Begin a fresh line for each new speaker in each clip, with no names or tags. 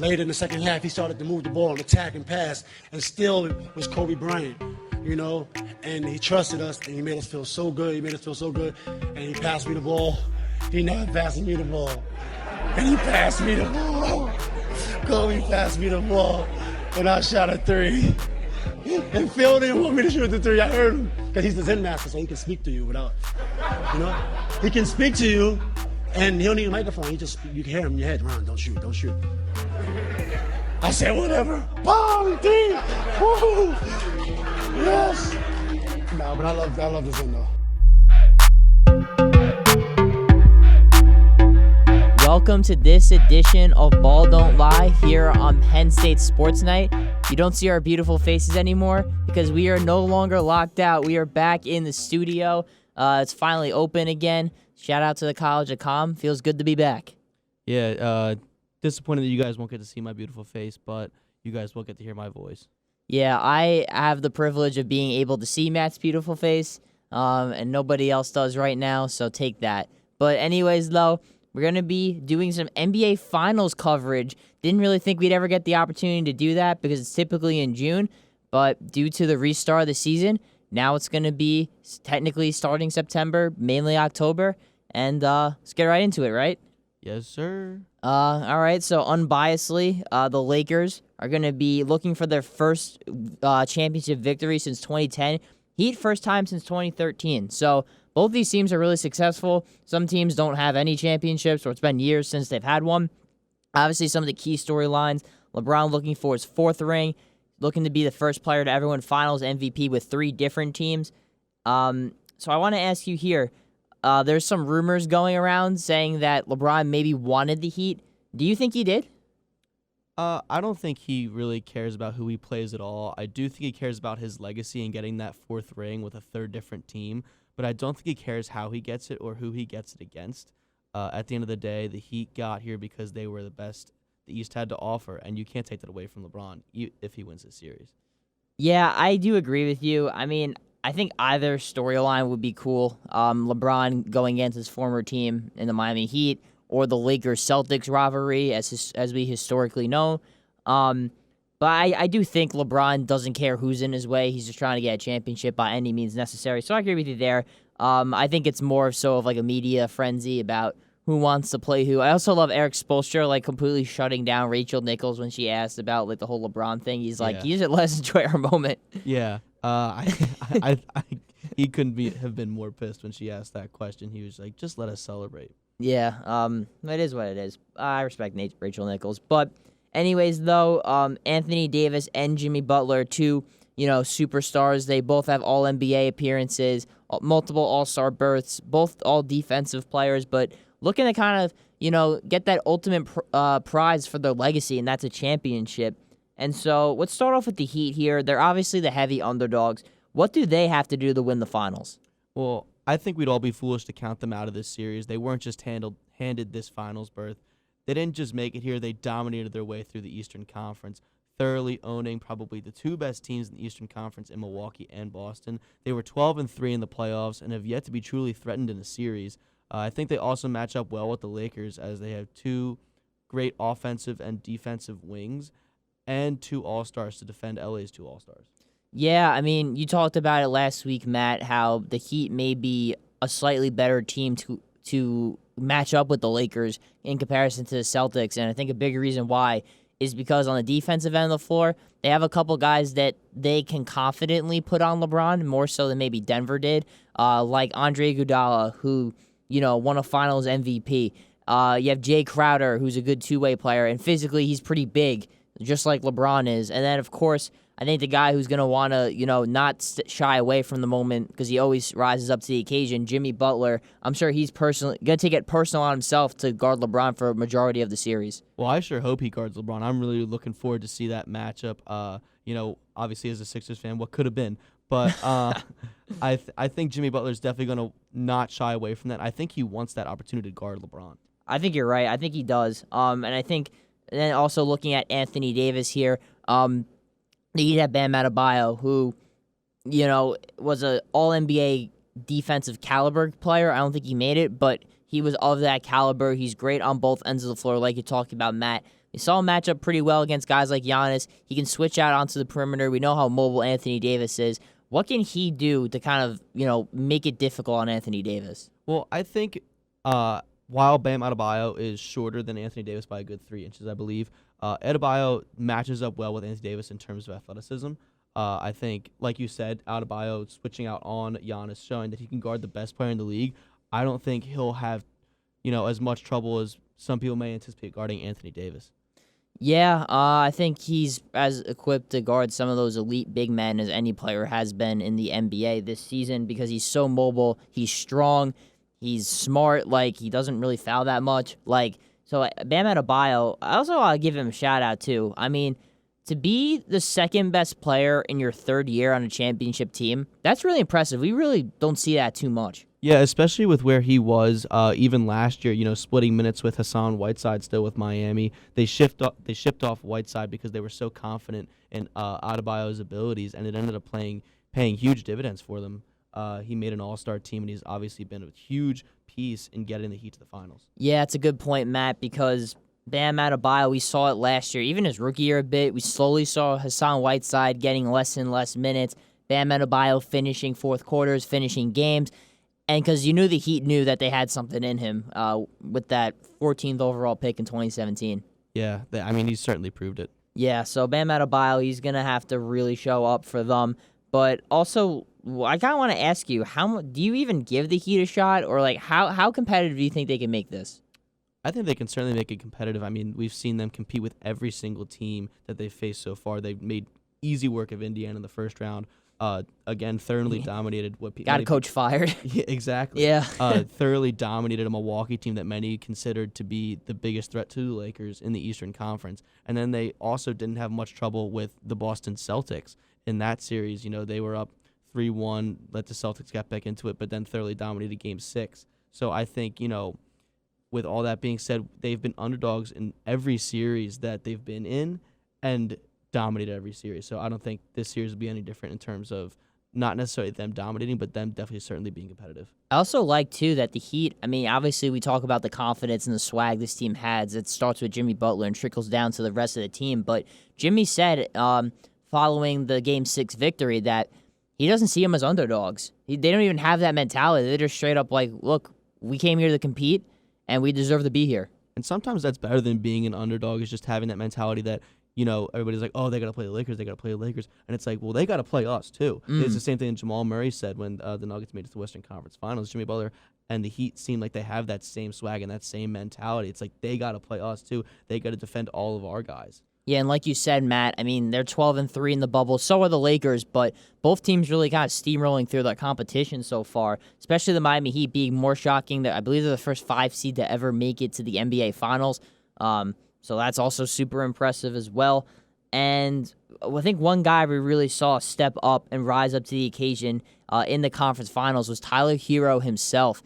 later in the second half, he started to move the ball and attack and pass, and still it was Kobe Bryant, and he trusted us, and he made us feel so good. And he passed me the ball. He never passed me the ball. And he passed me the ball. Kobe passed me the ball, and I shot a three. And Phil didn't want me to shoot the three. I heard him, because he's the Zen master, so he can speak to you without, He can speak to you, and he don't need a microphone. You can hear him in your head. Ron, don't shoot. I said, whatever. Bomb, three. Woo! Yes. No, but I love the Zen, though.
Welcome to this edition of Ball Don't Lie here on Penn State Sports Night. You don't see our beautiful faces anymore because we are no longer locked out. We are back in the studio. It's finally open again. Shout out to the College of Com. Feels good to be back.
Yeah, disappointed that you guys won't get to see my beautiful face, but you guys will get to hear my voice. Yeah,
I have the privilege of being able to see Matt's beautiful face, and nobody else does right now, so take that. But anyways, though, we're going to be doing some NBA Finals coverage. Didn't really think we'd ever get the opportunity to do that because it's typically in June, but due to the restart of the season, now it's going to be technically starting September, mainly October, and let's get right into it, right?
Yes, sir.
All right, so unbiasedly, the Lakers are going to be looking for their first championship victory since 2010. Heat first time since 2013. So both these teams are really successful. Some teams don't have any championships, or it's been years since they've had one. Obviously, some of the key storylines, LeBron looking for his fourth ring, looking to be the first player to ever win Finals MVP with 3 different teams. So I want to ask you here, there's some rumors going around saying that LeBron maybe wanted the Heat. Do you think he did?
I don't think he really cares about who he plays at all. I do think he cares about his legacy and getting that 4th ring with a 3rd different team, but I don't think he cares how he gets it or who he gets it against. At the end of the day, the Heat got here because they were the best the East had to offer, and you can't take that away from LeBron if he wins this series.
Yeah, I do agree with you. I mean, I think either storyline would be cool. LeBron going against his former team in the Miami Heat, or the Lakers-Celtics rivalry, as we historically know. But I do think LeBron doesn't care who's in his way. He's just trying to get a championship by any means necessary. So I agree with you there. I think it's more so of like a media frenzy about who wants to play who. I also love Eric Spoelstra completely shutting down Rachel Nichols when she asked about the whole LeBron thing. He's like, yeah. Let's enjoy our moment.
Yeah. He couldn't have been more pissed when she asked that question. He was like, just let us celebrate.
Yeah, it is what it is. I respect Rachel Nichols. But anyways, though, Anthony Davis and Jimmy Butler, 2, superstars. They both have All-NBA appearances, multiple All-Star berths, both all defensive players, but looking to kind of, get that ultimate prize for their legacy, and that's a championship. And so let's start off with the Heat here. They're obviously the heavy underdogs. What do they have to do to win the Finals?
Well, I think we'd all be foolish to count them out of this series. They weren't just handed this Finals berth. They didn't just make it here. They dominated their way through the Eastern Conference, thoroughly owning probably the 2 best teams in the Eastern Conference in Milwaukee and Boston. They were 12-3 in the playoffs and have yet to be truly threatened in a series. I think they also match up well with the Lakers as they have 2 great offensive and defensive wings and 2 All-Stars to defend LA's 2 All-Stars.
Yeah, I mean, you talked about it last week, Matt, how the Heat may be a slightly better team to match up with the Lakers in comparison to the Celtics, and I think a big reason why is because on the defensive end of the floor, they have a couple guys that they can confidently put on LeBron, more so than maybe Denver did, like Andre Iguodala, who, won a Finals MVP. You have Jay Crowder, who's a good 2-way player, and physically he's pretty big, just like LeBron is. And then, of course, I think the guy who's going to want to, not shy away from the moment because he always rises up to the occasion, Jimmy Butler, I'm sure he's going to take it personal on himself to guard LeBron for a majority of the series.
Well, I sure hope he guards LeBron. I'm really looking forward to see that matchup. Obviously as a Sixers fan, what could have been. But I think Jimmy Butler's definitely going to not shy away from that. I think he wants that opportunity to guard LeBron.
I think you're right. I think he does. And I think then also looking at Anthony Davis here, you have Bam Adebayo, who, was an All-NBA defensive caliber player. I don't think he made it, but he was of that caliber. He's great on both ends of the floor, like you talked about, Matt. We saw him match up pretty well against guys like Giannis. He can switch out onto the perimeter. We know how mobile Anthony Davis is. What can he do to kind of, make it difficult on Anthony Davis?
Well, I think while Bam Adebayo is shorter than Anthony Davis by a good 3 inches, I believe, Adebayo matches up well with Anthony Davis in terms of athleticism. I think, like you said, Adebayo switching out on Giannis, showing that he can guard the best player in the league. I don't think he'll have, as much trouble as some people may anticipate guarding Anthony Davis.
Yeah, I think he's as equipped to guard some of those elite big men as any player has been in the NBA this season because he's so mobile, he's strong, he's smart, he doesn't really foul that much. So Bam Adebayo, I also want to give him a shout-out, too. I mean, to be the second-best player in your third year on a championship team, that's really impressive. We really don't see that too much.
Yeah, especially with where he was even last year, splitting minutes with Hassan Whiteside still with Miami. They shipped off Whiteside because they were so confident in Adebayo's abilities, and it ended up paying huge dividends for them. He made an all-star team, and he's obviously been a huge piece in getting the Heat to the finals.
Yeah, it's a good point, Matt, because Bam Adebayo, we saw it last year, even his rookie year a bit. We slowly saw Hassan Whiteside getting less and less minutes. Bam Adebayo finishing fourth quarters, finishing games. And because the Heat knew that they had something in him with that 14th overall pick in 2017.
Yeah, he's certainly proved it.
Yeah, so Bam Adebayo, he's going to have to really show up for them. But also, I kind of want to ask you, do you even give the Heat a shot? Or, how competitive do you think they can make this?
I think they can certainly make it competitive. We've seen them compete with every single team that they've faced so far. They've made easy work of Indiana in the first round. Again, thoroughly dominated what people
got a coach fired.
Yeah, exactly.
Yeah.
Thoroughly dominated a Milwaukee team that many considered to be the biggest threat to the Lakers in the Eastern Conference. And then they also didn't have much trouble with the Boston Celtics in that series. They were up 3-1, let the Celtics get back into it, but then thoroughly dominated Game 6. So I think, with all that being said, they've been underdogs in every series that they've been in, and dominated every series. So I don't think this series will be any different in terms of not necessarily them dominating, but them definitely certainly being competitive.
I also like, too, that the Heat, obviously we talk about the confidence and the swag this team has. It starts with Jimmy Butler and trickles down to the rest of the team. But Jimmy said following the Game 6 victory that he doesn't see them as underdogs. They don't even have that mentality. They're just straight up look, we came here to compete, and we deserve to be here.
And sometimes that's better than being an underdog, is just having that mentality that, everybody's like, oh, they got to play the Lakers, And it's like, well, they got to play us, too. It's the same thing Jamal Murray said when the Nuggets made it to the Western Conference Finals. Jimmy Butler and the Heat seem like they have that same swag and that same mentality. It's like they got to play us, too. They got to defend all of our guys.
Yeah, and like you said, Matt, they're 12-3 in the bubble. So are the Lakers, but both teams really kind of steamrolling through their competition so far, especially the Miami Heat being more shocking. I believe they're the first 5 seed to ever make it to the NBA Finals. So that's also super impressive as well. And I think one guy we really saw step up and rise up to the occasion in the conference finals was Tyler Hero himself.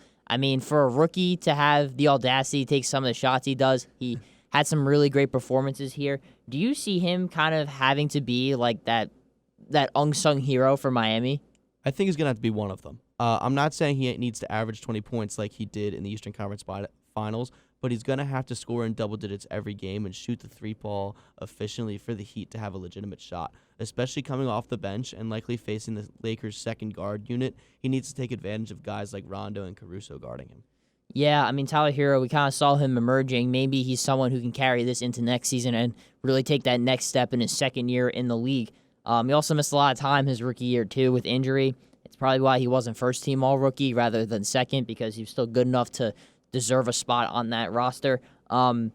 For a rookie to have the audacity to take some of the shots he does, he had some really great performances here. Do you see him kind of having to be like that unsung hero for Miami?
I think he's going to have to be one of them. I'm not saying he needs to average 20 points like he did in the Eastern Conference Finals, but he's going to have to score in double digits every game and shoot the 3-ball efficiently for the Heat to have a legitimate shot, especially coming off the bench and likely facing the Lakers' second guard unit. He needs to take advantage of guys like Rondo and Caruso guarding him.
Yeah, Tyler Hero, we kind of saw him emerging. Maybe he's someone who can carry this into next season and really take that next step in his second year in the league. He also missed a lot of time his rookie year, too, with injury. It's probably why he wasn't first-team all-rookie rather than second, because he was still good enough to deserve a spot on that roster. But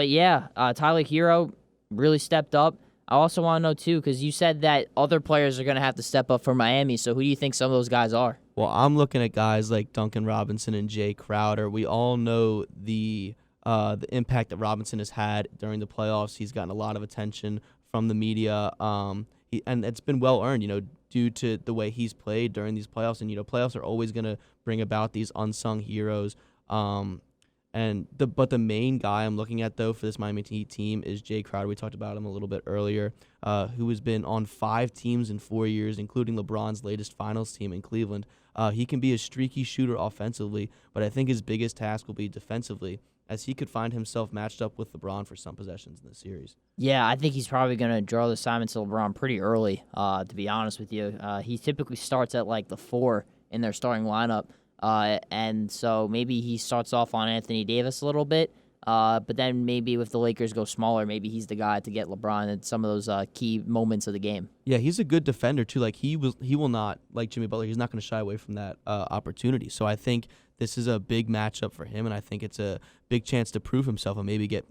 yeah, Tyler Hero really stepped up. I also want to know, too, because you said that other players are going to have to step up for Miami, so who do you think some of those guys are?
Well, I'm looking at guys like Duncan Robinson and Jay Crowder. We all know the impact that Robinson has had during the playoffs. He's gotten a lot of attention from the media, and it's been well-earned, due to the way he's played during these playoffs. And, playoffs are always going to bring about these unsung heroes. But the main guy I'm looking at, though, for this Miami Heat team is Jay Crowder. We talked about him a little bit earlier, who has been on 5 teams in 4 years, including LeBron's latest finals team in Cleveland. He can be a streaky shooter offensively, but I think his biggest task will be defensively. as he could find himself matched up with LeBron for some possessions in this series.
Yeah, I think he's probably going to draw the assignment to LeBron pretty early, to be honest with you. He typically starts at like the 4 in their starting lineup, and so maybe he starts off on Anthony Davis a little bit, but then maybe if the Lakers go smaller, maybe he's the guy to get LeBron at some of those key moments of the game.
Yeah, he's a good defender too. Like he will not, like Jimmy Butler, he's not going to shy away from that opportunity. So I think this is a big matchup for him, and I think it's a big chance to prove himself and maybe get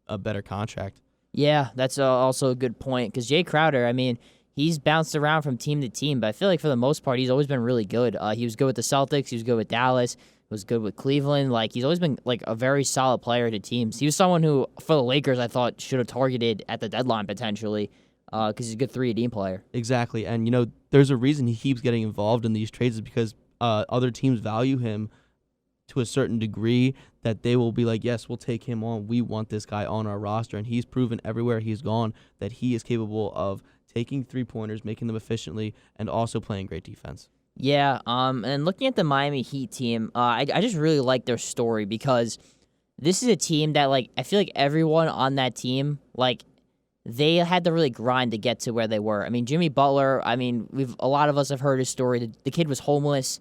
a better contract.
Yeah, that's also a good point because Jay Crowder, I mean, he's bounced around from team to team, but I feel like for the most part, he's always been really good. He was good with the Celtics. He was good with Dallas. He was good with Cleveland. Like, he's always been like a very solid player to teams. He was someone who, for the Lakers, I thought should have targeted at the deadline potentially because he's a good 3-and-D player.
Exactly, and there's a reason he keeps getting involved in these trades is because other teams value him to a certain degree that they will be like, yes, we'll take him on. We want this guy on our roster, and he's proven everywhere he's gone that he is capable of taking three-pointers, making them efficiently, and also playing great defense.
Yeah, and looking at the Miami Heat team, I just really like their story because this is a team that, like, I feel like everyone on that team, like, they had to really grind to get to where they were. I mean, Jimmy Butler, I mean, a lot of us have heard his story. The kid was homeless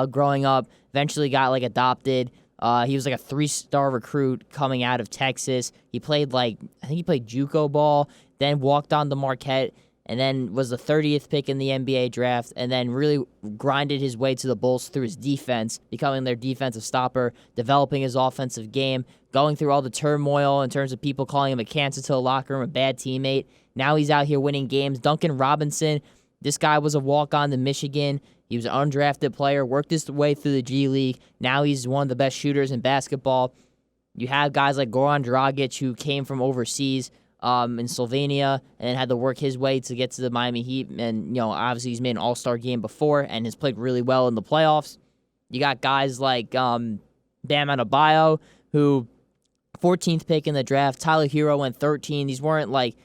growing up, eventually got, like, adopted. He was, like, a 3-star recruit coming out of Texas. He played, I think he played JUCO ball, then walked on to Marquette, and then was the 30th pick in the NBA draft, and then really grinded his way to the Bulls through his defense, becoming their defensive stopper, developing his offensive game, going through all the turmoil in terms of people calling him a cancer to the locker room, a bad teammate. Now he's out here winning games. Duncan Robinson, this guy was a walk-on to Michigan. He was an undrafted player, worked his way through the G League. Now he's one of the best shooters in basketball. You have guys like Goran Dragic, who came from overseas, in Slovenia and had to work his way to get to the Miami Heat. And, obviously he's made an all-star game before and has played really well in the playoffs. You got guys like Bam Adebayo, who 14th pick in the draft. Tyler Hero went 13. These weren't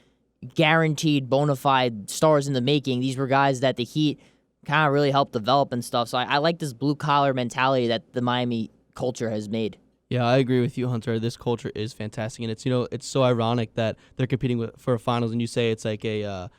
guaranteed bona fide stars in the making. These were guys that the Heat kind of really helped develop and stuff. So I like this blue-collar mentality that the Miami culture has made.
Yeah, I agree with you, Hunter. This culture is fantastic, and it's so ironic that they're competing for a finals, and you say it's like a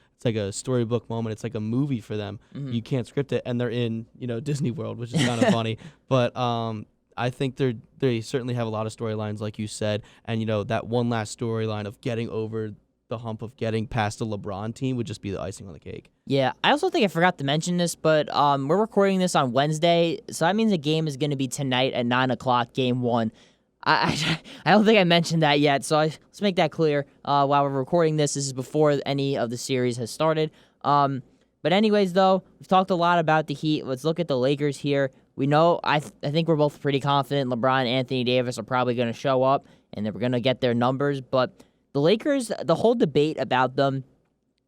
storybook moment. It's like a movie for them. Mm-hmm. You can't script it, and they're in Disney World, which is kind of funny. But I think they certainly have a lot of storylines, like you said, and that one last storyline of getting over the hump of getting past the LeBron team would just be the icing on the cake.
Yeah, I also think I forgot to mention this, but we're recording this on Wednesday, so that means the game is going to be tonight at 9 o'clock, Game 1. I don't think I mentioned that yet, so let's make that clear. While we're recording this is before any of the series has started. But anyways, though, we've talked a lot about the Heat. Let's look at the Lakers here. We know, I think we're both pretty confident LeBron and Anthony Davis are probably going to show up, and they're going to get their numbers, but the Lakers, the whole debate about them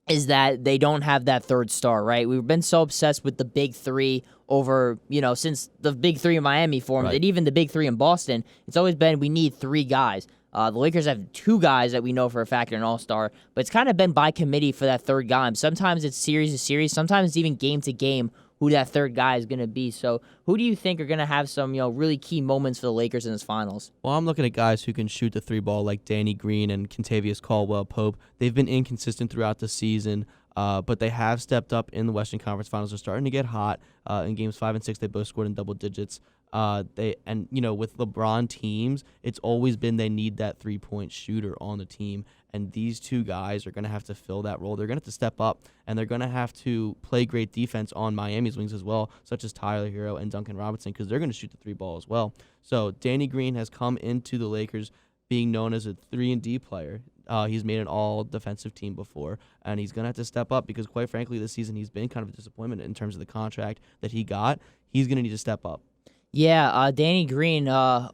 is that they don't have that third star, right? We've been so obsessed with the big three over, since the big three in Miami formed, right, and even the big three in Boston. It's always been we need 3 guys. The Lakers have 2 guys that we know for a fact are an all-star, but it's kind of been by committee for that third guy. And sometimes it's series to series, sometimes it's even game to game who that third guy is going to be. So who do you think are going to have some, really key moments for the Lakers in this finals?
Well, I'm looking at guys who can shoot the 3 ball like Danny Green and Kentavious Caldwell-Pope. They've been inconsistent throughout the season, but they have stepped up in the Western Conference Finals. They're starting to get hot. In games 5 and 6, they both scored in double digits. With LeBron teams, it's always been they need that 3-point shooter on the team, and these 2 guys are going to have to fill that role. They're going to have to step up, and they're going to have to play great defense on Miami's wings as well, such as Tyler Hero and Duncan Robinson, because they're going to shoot the 3 ball as well. So Danny Green has come into the Lakers being known as a 3-and-D player. He's made an all-defensive team before, and he's going to have to step up because, quite frankly, this season he's been kind of a disappointment in terms of the contract that he got. He's going to need to step up.
Yeah, Danny Green,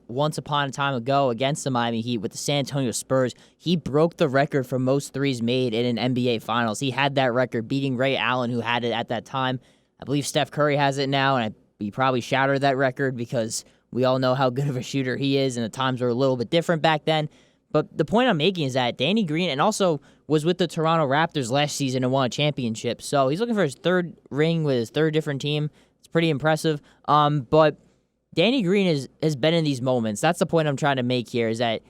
once upon a time ago against the Miami Heat with the San Antonio Spurs, he broke the record for most threes made in an NBA Finals. He had that record, beating Ray Allen, who had it at that time. I believe Steph Curry has it now, and he probably shattered that record because we all know how good of a shooter he is, and the times were a little bit different back then. But the point I'm making is that Danny Green, and also was with the Toronto Raptors last season and won a championship, so he's looking for his 3rd ring with his 3rd different team. It's pretty impressive. But Danny Green has been in these moments. That's the point I'm trying to make here, is that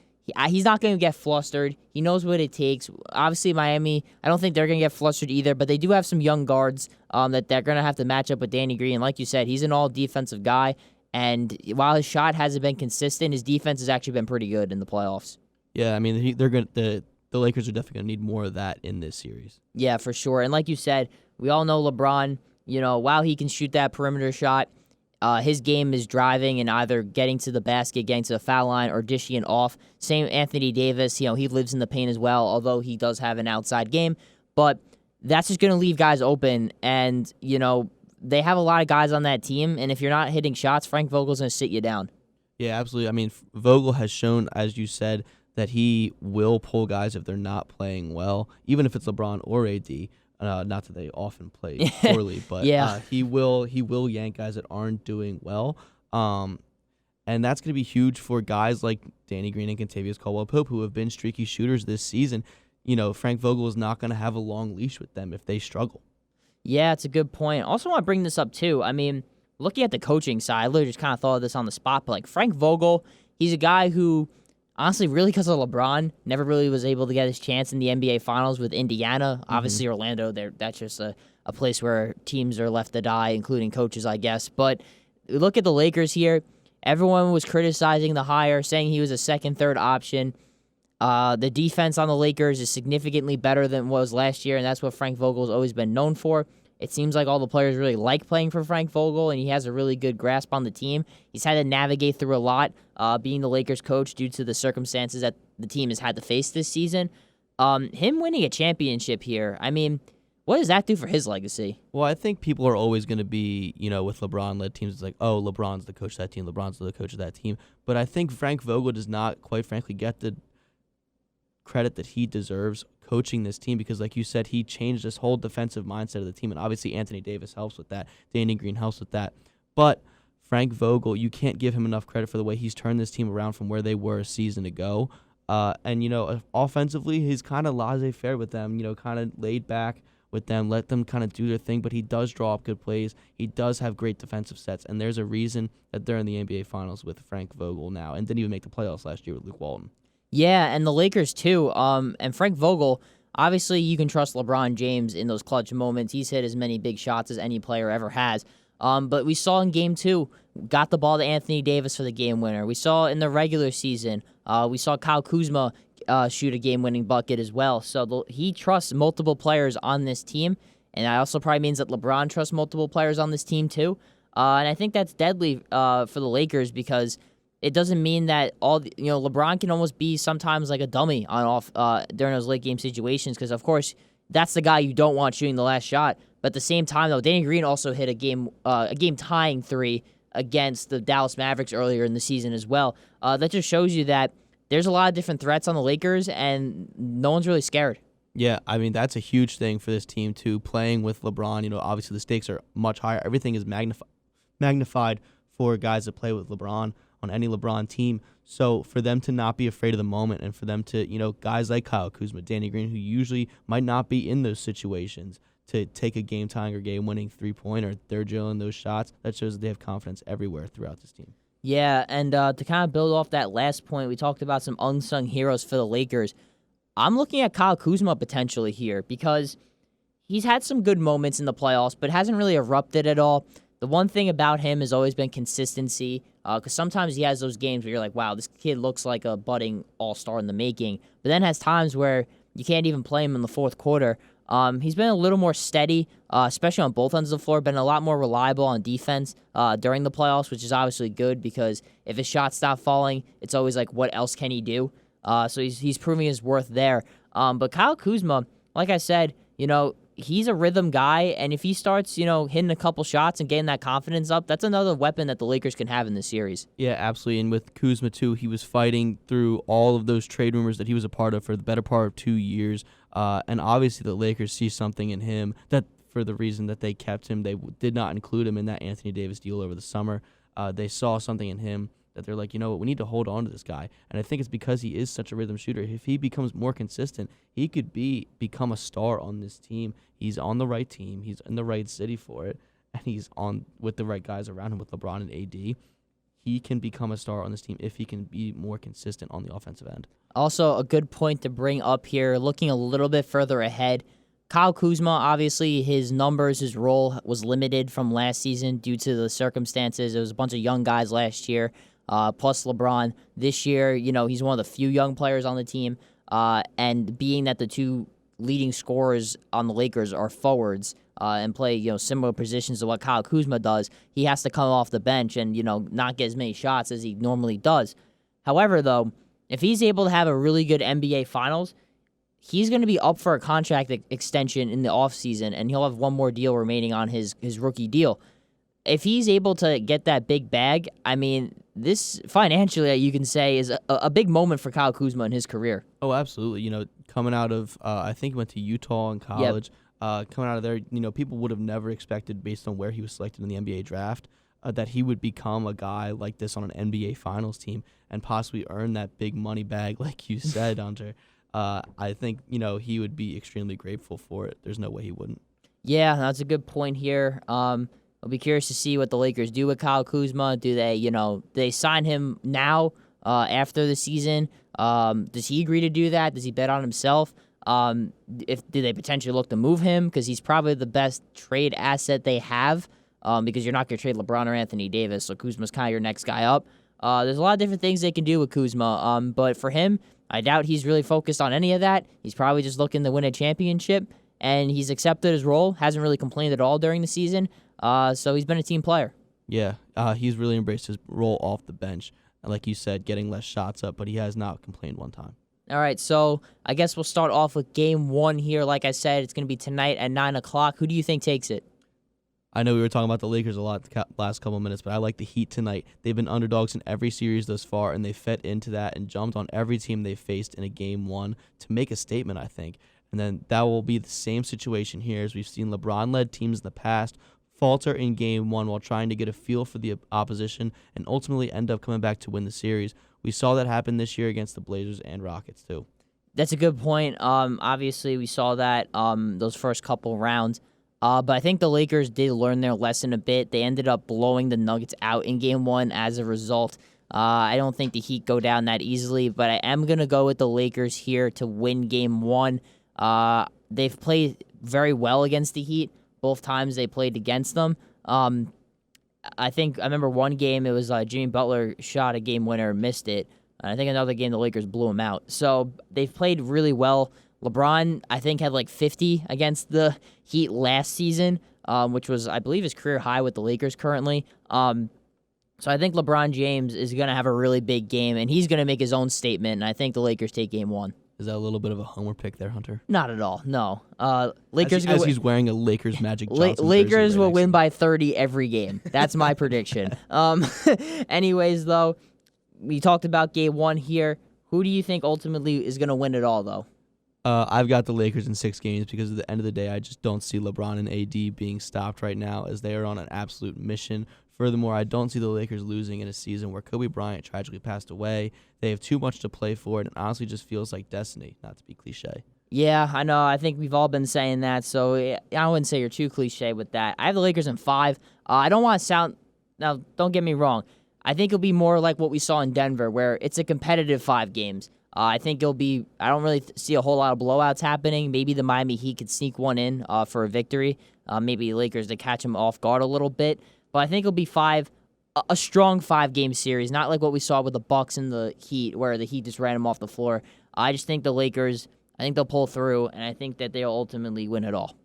he's not going to get flustered. He knows what it takes. Obviously, Miami, I don't think they're going to get flustered either, but they do have some young guards that they're going to have to match up with Danny Green. Like you said, he's an all-defensive guy, and while his shot hasn't been consistent, his defense has actually been pretty good in the playoffs.
Yeah, I mean, the Lakers are definitely going to need more of that in this series.
Yeah, for sure. And like you said, we all know LeBron, while he can shoot that perimeter shot, his game is driving and either getting to the basket, getting to the foul line, or dishing it off. Same Anthony Davis, he lives in the paint as well, although he does have an outside game. But that's just going to leave guys open. And, they have a lot of guys on that team. And if you're not hitting shots, Frank Vogel's going to sit you down.
Yeah, absolutely. I mean, Vogel has shown, as you said, that he will pull guys if they're not playing well, even if it's LeBron or AD. Not that they often play poorly, but
yeah.
He will yank guys that aren't doing well. And that's going to be huge for guys like Danny Green and Kentavious Caldwell-Pope, who have been streaky shooters this season. Frank Vogel is not going to have a long leash with them if they struggle.
Yeah, it's a good point. Also want to bring this up, too. I mean, looking at the coaching side, I literally just kind of thought of this on the spot, but Frank Vogel, he's a guy who, honestly, really because of LeBron, never really was able to get his chance in the NBA Finals with Indiana. Obviously, Orlando, that's just a place where teams are left to die, including coaches, I guess. But look at the Lakers here. Everyone was criticizing the hire, saying he was a second, third option. The defense on the Lakers is significantly better than it was last year, and that's what Frank Vogel's always been known for. It seems like all the players really like playing for Frank Vogel, and he has a really good grasp on the team. He's had to navigate through a lot being the Lakers coach due to the circumstances that the team has had to face this season. Him winning a championship here, I mean, what does that do for his legacy?
Well, I think people are always going to be, with LeBron-led teams, it's like, oh, LeBron's the coach of that team, LeBron's the coach of that team. But I think Frank Vogel does not, quite frankly, get the credit that he deserves coaching this team because, like you said, he changed this whole defensive mindset of the team, and obviously Anthony Davis helps with that. Danny Green helps with that. But Frank Vogel, you can't give him enough credit for the way he's turned this team around from where they were a season ago. And offensively, he's kind of laissez-faire with them, kind of laid back with them, let them kind of do their thing, but he does draw up good plays. He does have great defensive sets, and there's a reason that they're in the NBA Finals with Frank Vogel now and didn't even make the playoffs last year with Luke Walton.
Yeah, and the Lakers too. And Frank Vogel, obviously you can trust LeBron James in those clutch moments. He's hit as many big shots as any player ever has. But we saw in Game 2, got the ball to Anthony Davis for the game winner. We saw in the regular season, we saw Kyle Kuzma shoot a game-winning bucket as well. So he trusts multiple players on this team, and that also probably means that LeBron trusts multiple players on this team too. And I think that's deadly for the Lakers because it doesn't mean that LeBron can almost be sometimes like a dummy on off during those late game situations because of course that's the guy you don't want shooting the last shot. But at the same time though, Danny Green also hit a game tying 3 against the Dallas Mavericks earlier in the season as well. That just shows you that there's a lot of different threats on the Lakers and no one's really scared.
Yeah, I mean that's a huge thing for this team too. Playing with LeBron, obviously the stakes are much higher. Everything is magnified for guys that play with LeBron on any LeBron team. So for them to not be afraid of the moment and for them to, guys like Kyle Kuzma, Danny Green, who usually might not be in those situations, to take a game-tying or game-winning three-pointer, they're drilling those shots. That shows that they have confidence everywhere throughout this team.
Yeah, and to kind of build off that last point, we talked about some unsung heroes for the Lakers. I'm looking at Kyle Kuzma potentially here because he's had some good moments in the playoffs, but hasn't really erupted at all. The one thing about him has always been consistency, because sometimes he has those games where you're like, wow, this kid looks like a budding all-star in the making, but then has times where you can't even play him in the fourth quarter. He's been a little more steady, especially on both ends of the floor, been a lot more reliable on defense during the playoffs, which is obviously good because if his shots stop falling, it's always like, what else can he do? So he's proving his worth there. But Kyle Kuzma, like I said, he's a rhythm guy, and if he starts, hitting a couple shots and getting that confidence up, that's another weapon that the Lakers can have in this series.
Yeah, absolutely. And with Kuzma, too, he was fighting through all of those trade rumors that he was a part of for the better part of 2 years. And obviously the Lakers see something in him that for the reason that they kept him. They did not include him in that Anthony Davis deal over the summer. They saw something in him that they're like, we need to hold on to this guy. And I think it's because he is such a rhythm shooter. If he becomes more consistent, he could become a star on this team. He's on the right team. He's in the right city for it. And he's on with the right guys around him with LeBron and AD. he can become a star on this team if he can be more consistent on the offensive end.
Also, a good point to bring up here, looking a little bit further ahead. Kyle Kuzma, obviously, his numbers, his role was limited from last season due to the circumstances. There was a bunch of young guys last year, plus LeBron. This year, he's one of the few young players on the team. And being that the two leading scorers on the Lakers are forwards and play, similar positions to what Kyle Kuzma does, he has to come off the bench and, not get as many shots as he normally does. However, though, if he's able to have a really good NBA Finals, he's going to be up for a contract extension in the offseason, and he'll have one more deal remaining on his rookie deal. If he's able to get that big bag, I mean, this financially, you can say, is a big moment for Kyle Kuzma in his career.
Oh, absolutely. Coming out of, I think he went to Utah in college. Yep. Coming out of there, people would have never expected, based on where he was selected in the NBA draft, that he would become a guy like this on an NBA Finals team and possibly earn that big money bag, like you said, Hunter. I think, he would be extremely grateful for it. There's no way he wouldn't. Yeah,
that's a good point here. I'll be curious to see what the Lakers do with Kyle Kuzma. Do they, they sign him now after the season? Does he agree to do that? Does he bet on himself? Do they potentially look to move him? Because he's probably the best trade asset they have because you're not going to trade LeBron or Anthony Davis, so Kuzma's kind of your next guy up. There's a lot of different things they can do with Kuzma, but for him, I doubt he's really focused on any of that. He's probably just looking to win a championship, and he's accepted his role, hasn't really complained at all during the season, so he's been a team player.
Yeah, he's really embraced his role off the bench, and like you said, getting less shots up, but he has not complained one time.
All right, so I guess we'll start off with Game 1 here. Like I said, it's going to be tonight at 9 o'clock. Who do you think takes it?
I know we were talking about the Lakers a lot the last couple of minutes, but I like the Heat tonight. They've been underdogs in every series thus far, and they fed into that and jumped on every team they faced in a Game 1 to make a statement, I think. And then that will be the same situation here as we've seen LeBron-led teams in the past falter in Game 1 while trying to get a feel for the opposition and ultimately end up coming back to win the series. We saw that happen this year against the Blazers and Rockets, too.
That's a good point. Obviously, we saw that those first couple rounds. But I think the Lakers did learn their lesson a bit. They ended up blowing the Nuggets out in Game 1 as a result. I don't think the Heat go down that easily, but I am going to go with the Lakers here to win Game 1. They've played very well against the Heat, both times they played against them. I remember one game, it was Jimmy Butler shot a game winner, missed it. And I think another game, the Lakers blew him out. So they've played really well. LeBron, I think, had like 50 against the Heat last season, which was, I believe, his career high with the Lakers currently. So I think LeBron James is going to have a really big game, and he's going to make his own statement, and I think the Lakers take Game 1.
Is that a little bit of a homer pick there, Hunter?
Not at all, no. Lakers
as he's wearing a Lakers Magic Johnson
Lakers
jersey
will win by 30 every game. That's my prediction. Anyways, though, we talked about Game 1 here. Who do you think ultimately is going to win it all, though?
I've got the Lakers in 6 games because at the end of the day, I just don't see LeBron and AD being stopped right now as they are on an absolute mission. Furthermore, I don't see the Lakers losing in a season where Kobe Bryant tragically passed away. They have too much to play for, and it honestly just feels like destiny, not to be cliche.
Yeah, I know. I think we've all been saying that, so I wouldn't say you're too cliche with that. I have the Lakers in 5. I don't want to sound... Now, don't get me wrong. I think it'll be more like what we saw in Denver, where it's a competitive 5 games. I think it'll be... I don't really see a whole lot of blowouts happening. Maybe the Miami Heat could sneak one in for a victory. Maybe the Lakers to catch them off guard a little bit. But I think it'll be 5, a strong 5-game series, not like what we saw with the Bucks and the Heat, where the Heat just ran them off the floor. I just think the Lakers, I think they'll pull through, and I think that they'll ultimately win it all.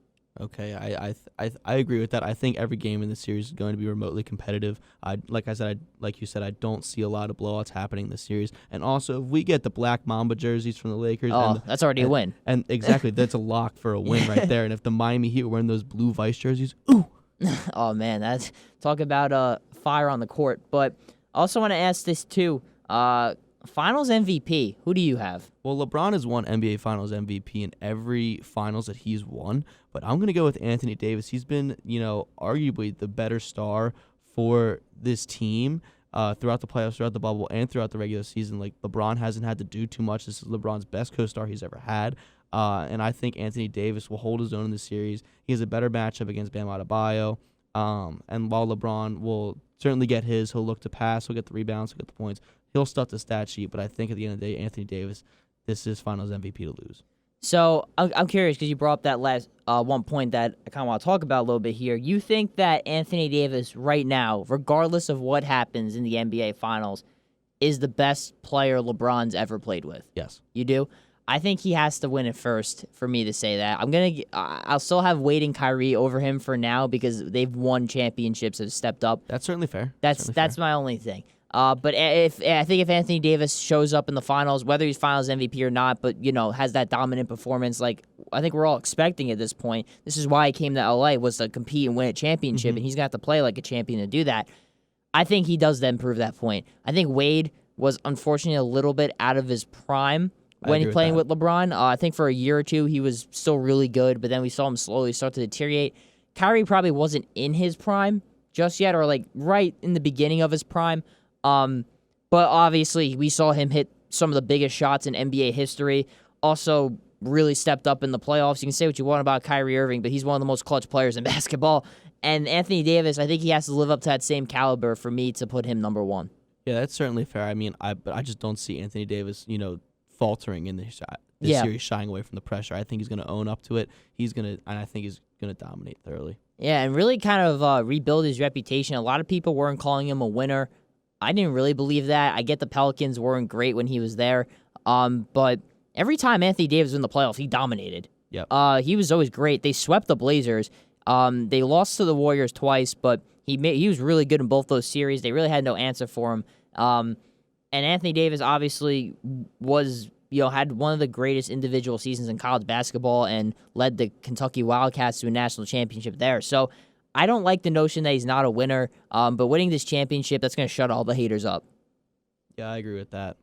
Okay, I agree with that. I think every game in the series is going to be remotely competitive. Like you said, I don't see a lot of blowouts happening in the series. And also, if we get the Black Mamba jerseys from the Lakers,
that's already a win.
And exactly, that's a lock for a win right there. And if the Miami Heat were wearing those blue Vice jerseys, ooh.
Oh man, that's talk about fire on the court. But I also want to ask this too. Finals MVP, who do you have?
Well, LeBron has won NBA Finals MVP in every finals that he's won, but I'm going to go with Anthony Davis. He's been, arguably the better star for this team throughout the playoffs, throughout the bubble, and throughout the regular season. Like, LeBron hasn't had to do too much. This is LeBron's best co-star he's ever had, and I think Anthony Davis will hold his own in the series. He has a better matchup against Bam Adebayo, and while LeBron will certainly get his. He'll look to pass. He'll get the rebounds. He'll get the points. He'll stuff the stat sheet. But I think at the end of the day, Anthony Davis, this is Finals MVP to lose.
So I'm curious because you brought up that last one point that I kind of want to talk about a little bit here. You think that Anthony Davis right now, regardless of what happens in the NBA Finals, is the best player LeBron's ever played with?
Yes.
You do? I think he has to win it first for me to say that. I'll still have Wade and Kyrie over him for now because they've won championships, have stepped up.
That's certainly fair.
That's my only thing. But I think if Anthony Davis shows up in the finals, whether he's Finals MVP or not, but has that dominant performance, like I think we're all expecting at this point. This is why he came to LA, was to compete and win a championship, and he's gonna have to play like a champion to do that. I think he does then prove that point. I think Wade was unfortunately a little bit out of his prime when he's playing with LeBron. I think for a year or two he was still really good, but then we saw him slowly start to deteriorate. Kyrie probably wasn't in his prime just yet, or like right in the beginning of his prime. But obviously we saw him hit some of the biggest shots in NBA history. Also really stepped up in the playoffs. You can say what you want about Kyrie Irving, but he's one of the most clutch players in basketball. And Anthony Davis, I think he has to live up to that same caliber for me to put him number one.
Yeah, that's certainly fair. I mean, but I just don't see Anthony Davis, faltering in this series, shying away from the pressure. I think he's going to own up to it. And I think he's going to dominate thoroughly.
Yeah, and really kind of rebuild his reputation. A lot of people weren't calling him a winner. I didn't really believe that. I get the Pelicans weren't great when he was there, but every time Anthony Davis was in the playoffs, he dominated.
Yep.
He was always great. They swept the Blazers. They lost to the Warriors twice, but he was really good in both those series. They really had no answer for him. And Anthony Davis obviously was, had one of the greatest individual seasons in college basketball and led the Kentucky Wildcats to a national championship there. So I don't like the notion that he's not a winner, but winning this championship, that's going to shut all the haters up.
Yeah, I agree with that.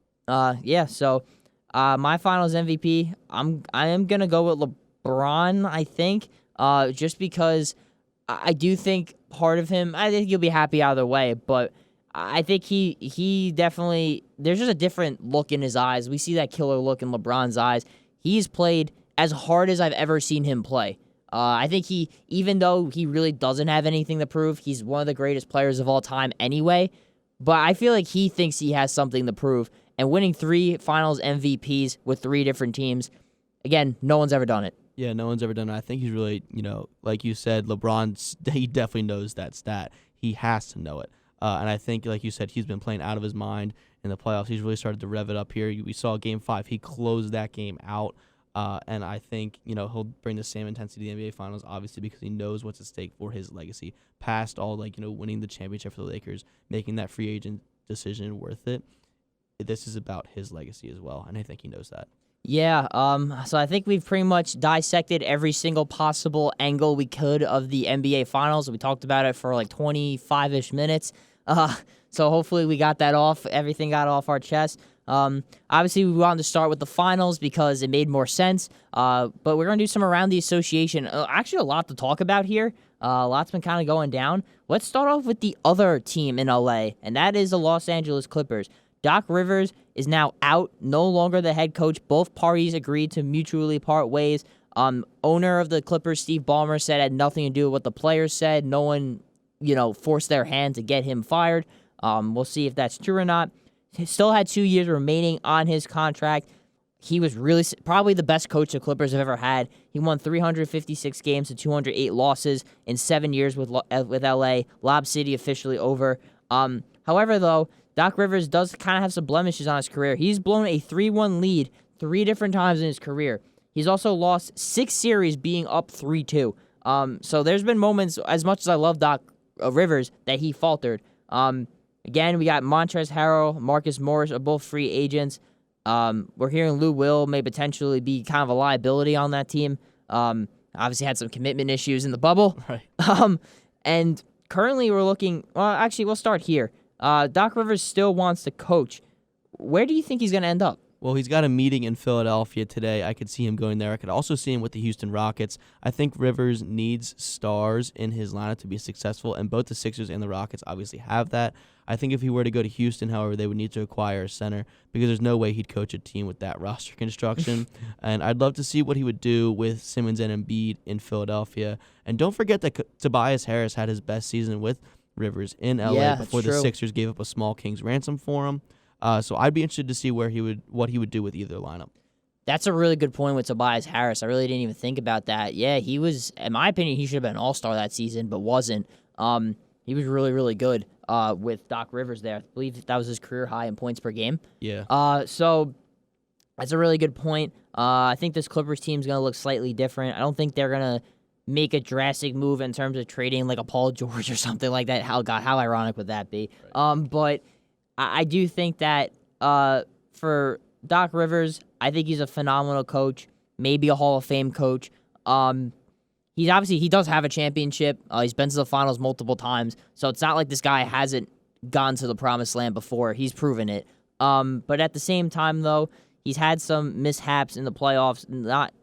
So my Finals MVP, I am going to go with LeBron, I think, just because I do think part of him, I think he'll be happy either way, but I think he definitely, there's just a different look in his eyes. We see that killer look in LeBron's eyes. He's played as hard as I've ever seen him play. I think even though he really doesn't have anything to prove, he's one of the greatest players of all time anyway. But I feel like he thinks he has something to prove. And winning 3 Finals MVPs with 3 different teams, again, no one's ever done it.
Yeah, no one's ever done it. I think he's really, like you said, LeBron, he definitely knows that stat. He has to know it. And I think, like you said, he's been playing out of his mind in the playoffs. He's really started to rev it up here. We saw Game 5. He closed that game out. And I think, he'll bring the same intensity to the NBA Finals, obviously, because he knows what's at stake for his legacy. Past all, winning the championship for the Lakers, making that free agent decision worth it. This is about his legacy as well, and I think he knows that.
Yeah, so I think we've pretty much dissected every single possible angle we could of the NBA Finals. We talked about it for like 25-ish minutes. So hopefully we got that off. Everything got off our chest. Obviously, we wanted to start with the finals because it made more sense. But we're going to do some around the association. Actually, a lot to talk about here. A lot's been kind of going down. Let's start off with the other team in LA, and that is the Los Angeles Clippers. Doc Rivers is now out, no longer the head coach. Both parties agreed to mutually part ways. Owner of the Clippers, Steve Ballmer, said it had nothing to do with what the players said. No one, forced their hand to get him fired. We'll see if that's true or not. He still had 2 years remaining on his contract. He was really probably the best coach the Clippers have ever had. He won 356 games to 208 losses in 7 years with LA. Lob City officially over. However, though, Doc Rivers does kind of have some blemishes on his career. He's blown a 3-1 lead 3 different times in his career. He's also lost 6 series being up 3-2. So there's been moments, as much as I love Doc Rivers, that he faltered. Again, we got Montrezl Harrell, Marcus Morris are both free agents. We're hearing Lou Will may potentially be kind of a liability on that team. Obviously had some commitment issues in the bubble.
Right.
And currently we're looking, well, actually, we'll start here. Doc Rivers still wants to coach. Where do you think he's going to end up?
Well, he's got a meeting in Philadelphia today. I could see him going there. I could also see him with the Houston Rockets. I think Rivers needs stars in his lineup to be successful, and both the Sixers and the Rockets obviously have that. I think if he were to go to Houston, however, they would need to acquire a center because there's no way he'd coach a team with that roster construction. And I'd love to see what he would do with Simmons and Embiid in Philadelphia. And don't forget that Tobias Harris had his best season with Rivers in LA
Yeah,
before
that's
the
true.
Sixers gave up a small King's ransom for him. So I'd be interested to see what he would do with either lineup.
That's a really good point with Tobias Harris. I really didn't even think about that. Yeah, he was, in my opinion, he should have been an all-star that season, but wasn't. He was really, really good with Doc Rivers there. I believe that was his career high in points per game.
Yeah.
So that's a really good point. I think this Clippers team is going to look slightly different. I don't think they're going to make a drastic move in terms of trading like a Paul George or something like that. How ironic would that be?
Right.
But I do think that for Doc Rivers, I think he's a phenomenal coach, maybe a Hall of Fame coach. He does have a championship. He's been to the finals multiple times, so it's not like this guy hasn't gone to the promised land before. He's proven it. But at the same time, though, he's had some mishaps in the playoffs.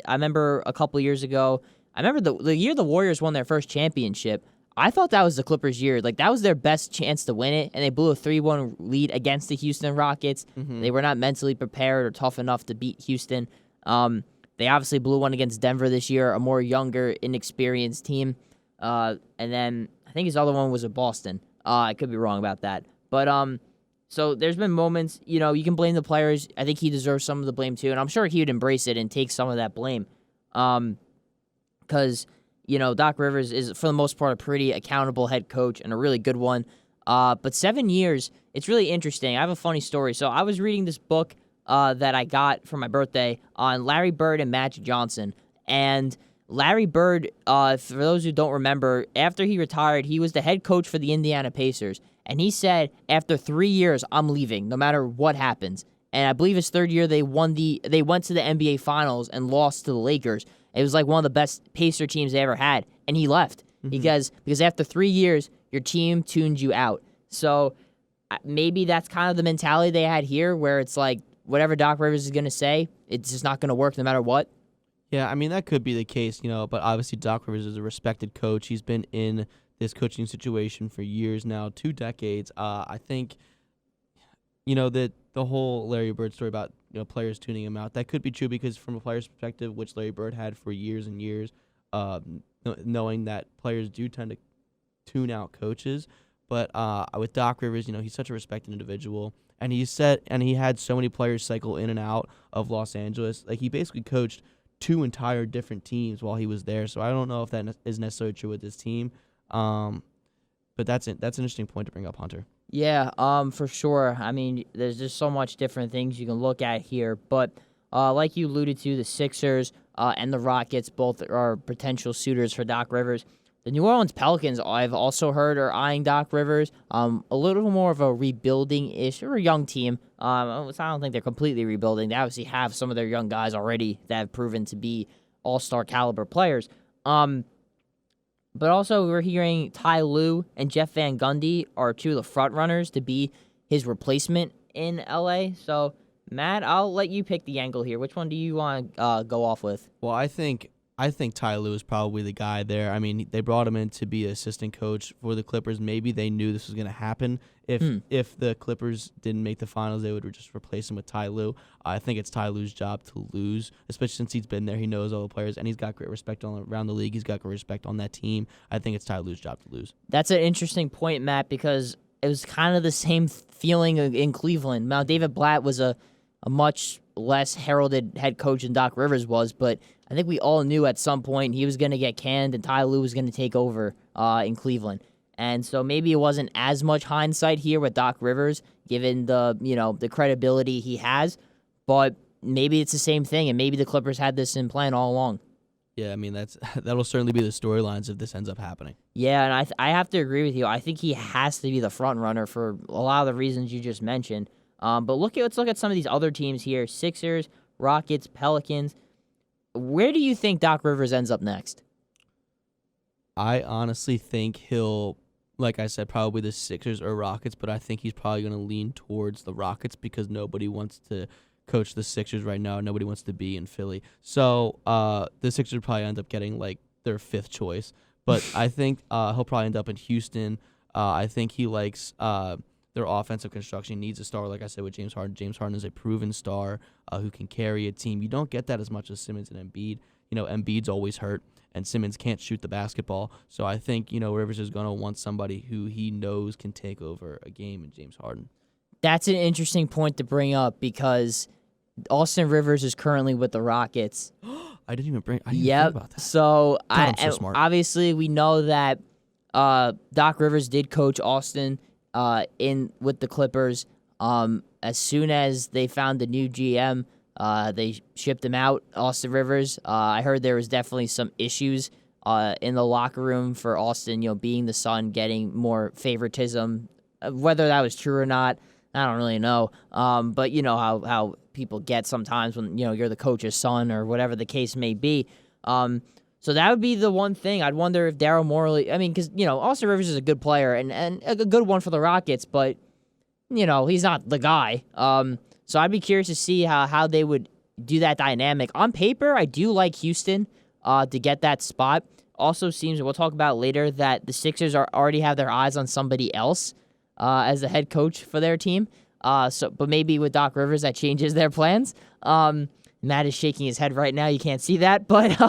I remember a couple years ago. I remember the year the Warriors won their first championship. I thought that was the Clippers' year. Like, that was their best chance to win it, and they blew a 3-1 lead against the Houston Rockets.
Mm-hmm.
They were not mentally prepared or tough enough to beat Houston. They obviously blew one against Denver this year, a more younger, inexperienced team. And then I think his other one was at Boston. I could be wrong about that. But so there's been moments, you can blame the players. I think he deserves some of the blame too, and I'm sure he would embrace it and take some of that blame. Because Doc Rivers is, for the most part, a pretty accountable head coach and a really good one. But 7 years, it's really interesting. I have a funny story. So I was reading this book that I got for my birthday on Larry Bird and Magic Johnson. And Larry Bird, for those who don't remember, after he retired, he was the head coach for the Indiana Pacers. And he said, after 3 years, I'm leaving, no matter what happens. And I believe his third year, they went to the NBA Finals and lost to the Lakers. It was like one of the best Pacer teams they ever had, and he left because after 3 years, your team tuned you out. So maybe that's kind of the mentality they had here, where it's like whatever Doc Rivers is going to say, it's just not going to work no matter what.
Yeah, I mean, that could be the case, but obviously Doc Rivers is a respected coach. He's been in this coaching situation for years now, 2 decades. I think, that the whole Larry Bird story about players tuning him out, that could be true because from a player's perspective, which Larry Bird had for years and years, knowing that players do tend to tune out coaches. But with Doc Rivers, he's such a respected individual, and he had so many players cycle in and out of Los Angeles. Like, he basically coached 2 entire different teams while he was there. So I don't know if that is necessarily true with this team. But that's an interesting point to bring up, Hunter.
Yeah, for sure. I mean, there's just so much different things you can look at here. But like you alluded to, the Sixers and the Rockets both are potential suitors for Doc Rivers. The New Orleans Pelicans, I've also heard, are eyeing Doc Rivers. A little more of a rebuilding-ish, or a young team. I don't think they're completely rebuilding. They obviously have some of their young guys already that have proven to be all-star caliber players. But also, we're hearing Ty Lue and Jeff Van Gundy are 2 of the front runners to be his replacement in LA. So, Matt, I'll let you pick the angle here. Which one do you want to go off with?
Well, I think Ty Lue is probably the guy there. I mean, they brought him in to be assistant coach for the Clippers. Maybe they knew this was going to happen. If the Clippers didn't make the finals, they would just replace him with Ty Lue. I think it's Ty Lue's job to lose, especially since he's been there. He knows all the players, and he's got great respect around the league. He's got great respect on that team. I think it's Ty Lue's job to lose.
That's an interesting point, Matt, because it was kind of the same feeling in Cleveland. Now, David Blatt was a much less heralded head coach than Doc Rivers was, but I think we all knew at some point he was going to get canned and Ty Lue was going to take over in Cleveland. And so maybe it wasn't as much hindsight here with Doc Rivers, given the credibility he has, but maybe it's the same thing, and maybe the Clippers had this in plan all along.
Yeah, I mean, that'll certainly be the storylines if this ends up happening.
Yeah, and I have to agree with you. I think he has to be the front runner for a lot of the reasons you just mentioned. But let's look at some of these other teams here: Sixers, Rockets, Pelicans. Where do you think Doc Rivers ends up next?
I honestly think he'll, like I said, probably the Sixers or Rockets, but I think he's probably going to lean towards the Rockets because nobody wants to coach the Sixers right now. Nobody wants to be in Philly. So the Sixers probably end up getting like their 5th choice. But I think he'll probably end up in Houston. I think he likes their offensive construction needs a star, like I said, with James Harden. James Harden is a proven star who can carry a team. You don't get that as much as Simmons and Embiid. Embiid's always hurt, and Simmons can't shoot the basketball. So I think, Rivers is going to want somebody who he knows can take over a game in James Harden.
That's an interesting point to bring up because Austin Rivers is currently with the Rockets.
I didn't even think about that.
So,
I'm so smart.
Obviously we know that Doc Rivers did coach Austin with the Clippers. As soon as they found the new GM, they shipped him out, Austin Rivers. I heard there was definitely some issues in the locker room for Austin, being the son, getting more favoritism. Whether that was true or not, I don't really know. But you know how people get sometimes when you're the coach's son or whatever the case may be. So that would be the one thing. I'd wonder if Daryl Morey. I mean, because Austin Rivers is a good player and a good one for the Rockets, but he's not the guy. So I'd be curious to see how they would do that dynamic. On paper, I do like Houston to get that spot. Also seems, we'll talk about later, that the Sixers already have their eyes on somebody else as the head coach for their team. But maybe with Doc Rivers, that changes their plans. Matt is shaking his head right now. You can't see that, but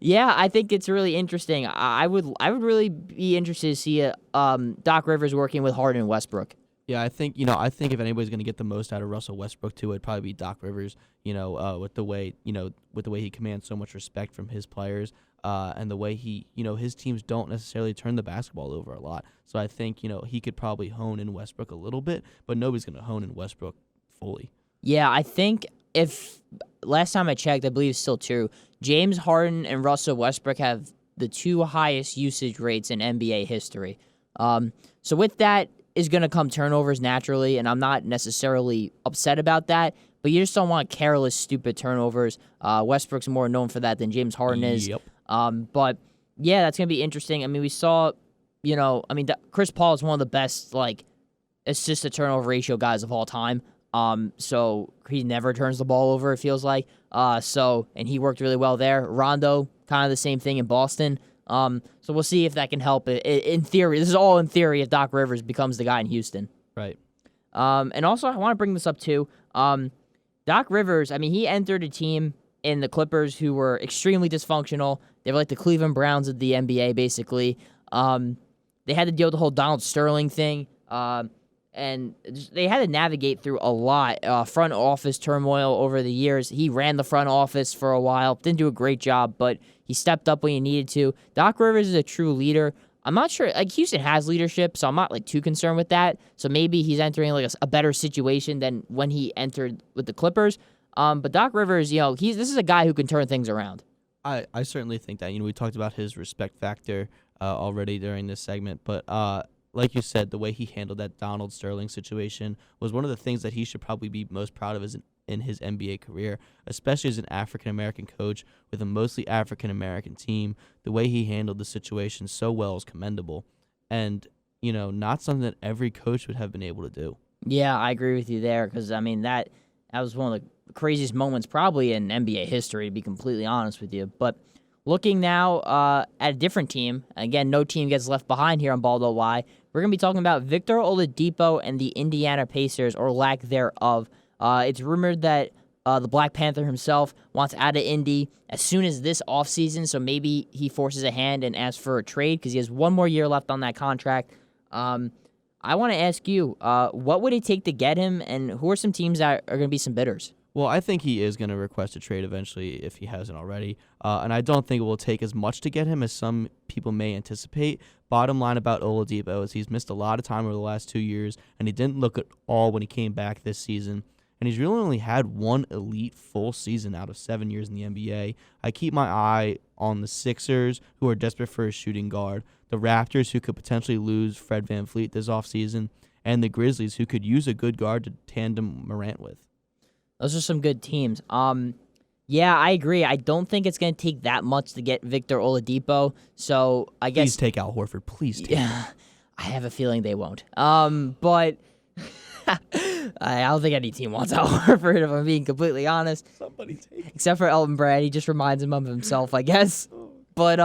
yeah, I think it's really interesting. I would really be interested to see Doc Rivers working with Harden and Westbrook.
Yeah, I think if anybody's going to get the most out of Russell Westbrook too, it'd probably be Doc Rivers. With the way he commands so much respect from his players, and the way he, his teams don't necessarily turn the basketball over a lot. So I think he could probably hone in Westbrook a little bit, but nobody's going to hone in Westbrook fully.
Yeah, I think if last time I checked, I believe it's still true. James Harden and Russell Westbrook have the two highest usage rates in NBA history. So with that is going to come turnovers naturally, and I'm not necessarily upset about that, but you just don't want careless, stupid turnovers. Westbrook's more known for that than James Harden is.
Yep.
But, yeah, that's going to be interesting. I mean, we saw, Chris Paul is one of the best, assist-to-turnover ratio guys of all time. So he never turns the ball over, it feels like. And he worked really well there. Rondo, kind of the same thing in Boston. So we'll see if that can help. In theory, this is all in theory if Doc Rivers becomes the guy in Houston.
Right.
And also, I want to bring this up too. Doc Rivers, I mean, he entered a team in the Clippers who were extremely dysfunctional. They were like the Cleveland Browns of the NBA, basically. They had to deal with the whole Donald Sterling thing. And they had to navigate through a lot. Front office turmoil over the years. He ran the front office for a while. Didn't do a great job, but he stepped up when he needed to. Doc Rivers is a true leader. I'm not sure. Houston has leadership, so I'm not too concerned with that. So maybe he's entering a better situation than when he entered with the Clippers. But Doc Rivers, this is a guy who can turn things around.
I certainly think that. We talked about his respect factor already during this segment, but like you said, the way he handled that Donald Sterling situation was one of the things that he should probably be most proud of in his NBA career, especially as an African-American coach with a mostly African-American team. The way he handled the situation so well is commendable and, not something that every coach would have been able to do. Yeah,
I agree with you there because, that was one of the craziest moments probably in NBA history, to be completely honest with you. But looking now at a different team, again, no team gets left behind here on Baldo Y. We're going to be talking about Victor Oladipo and the Indiana Pacers, or lack thereof. It's rumored that the Black Panther himself wants out of Indy as soon as this offseason, so maybe he forces a hand and asks for a trade because he has one more year left on that contract. I want to ask you, what would it take to get him, and who are some teams that are going to be some bidders?
Well, I think he is going to request a trade eventually if he hasn't already. And I don't think it will take as much to get him as some people may anticipate. Bottom line about Oladipo is he's missed a lot of time over the last 2 years, and he didn't look at all when he came back this season. And he's really only had one elite full season out of 7 years in the NBA. I keep my eye on the Sixers, who are desperate for a shooting guard, the Raptors, who could potentially lose Fred VanVleet this offseason, and the Grizzlies, who could use a good guard to tandem Morant with.
Those are some good teams. Yeah, I agree. I don't think it's going to take that much to get Victor Oladipo. So I guess
please take Al Horford. Please take him.
I have a feeling they won't. But I don't think any team wants Al Horford, if I'm being completely honest.
Somebody take him.
Except for Elton Brand. He just reminds him of himself, I guess. But